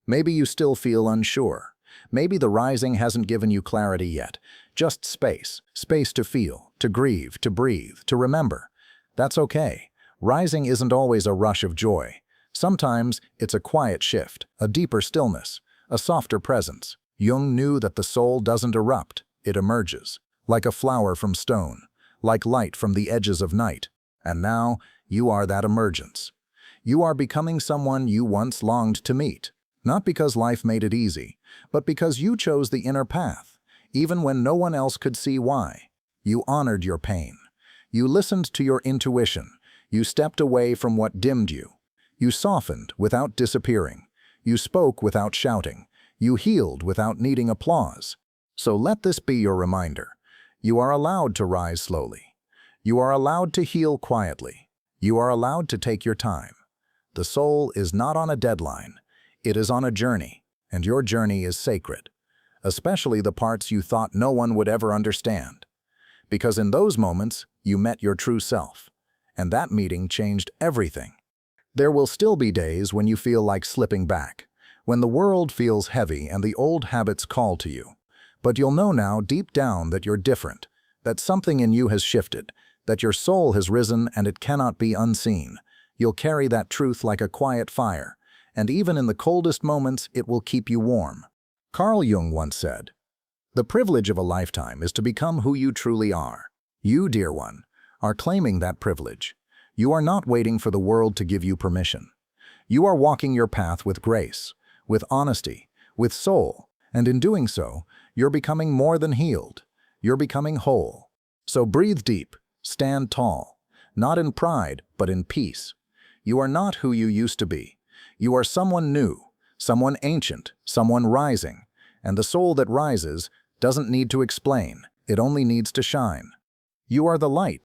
Maybe you still feel unsure. Maybe the rising hasn't given you clarity yet. Just space. Space to feel, to grieve, to breathe, to remember. That's okay. Rising isn't always a rush of joy. Sometimes it's a quiet shift, a deeper stillness, a softer presence. Jung knew that the soul doesn't erupt, it emerges, like a flower from stone, like light from the edges of night. And now, you are that emergence. You are becoming someone you once longed to meet. Not because life made it easy, but because you chose the inner path, even when no one else could see why. You honored your pain. You listened to your intuition. You stepped away from what dimmed you. You softened without disappearing. You spoke without shouting. You healed without needing applause. So let this be your reminder. You are allowed to rise slowly. You are allowed to heal quietly. You are allowed to take your time. The soul is not on a deadline. It is on a journey, and your journey is sacred, especially the parts you thought no one would ever understand. Because in those moments, you met your true self, and that meeting changed everything. There will still be days when you feel like slipping back, when the world feels heavy and the old habits call to you. But you'll know now deep down that you're different, that something in you has shifted, that your soul has risen and it cannot be unseen. You'll carry that truth like a quiet fire, and even in the coldest moments, it will keep you warm. Carl Jung once said, "The privilege of a lifetime is to become who you truly are." You, dear one, are claiming that privilege. You are not waiting for the world to give you permission. You are walking your path with grace, with honesty, with soul, and in doing so, you're becoming more than healed. You're becoming whole. So breathe deep, stand tall, not in pride, but in peace. You are not who you used to be. You are someone new, someone ancient, someone rising, and the soul that rises doesn't need to explain, it only needs to shine. You are the light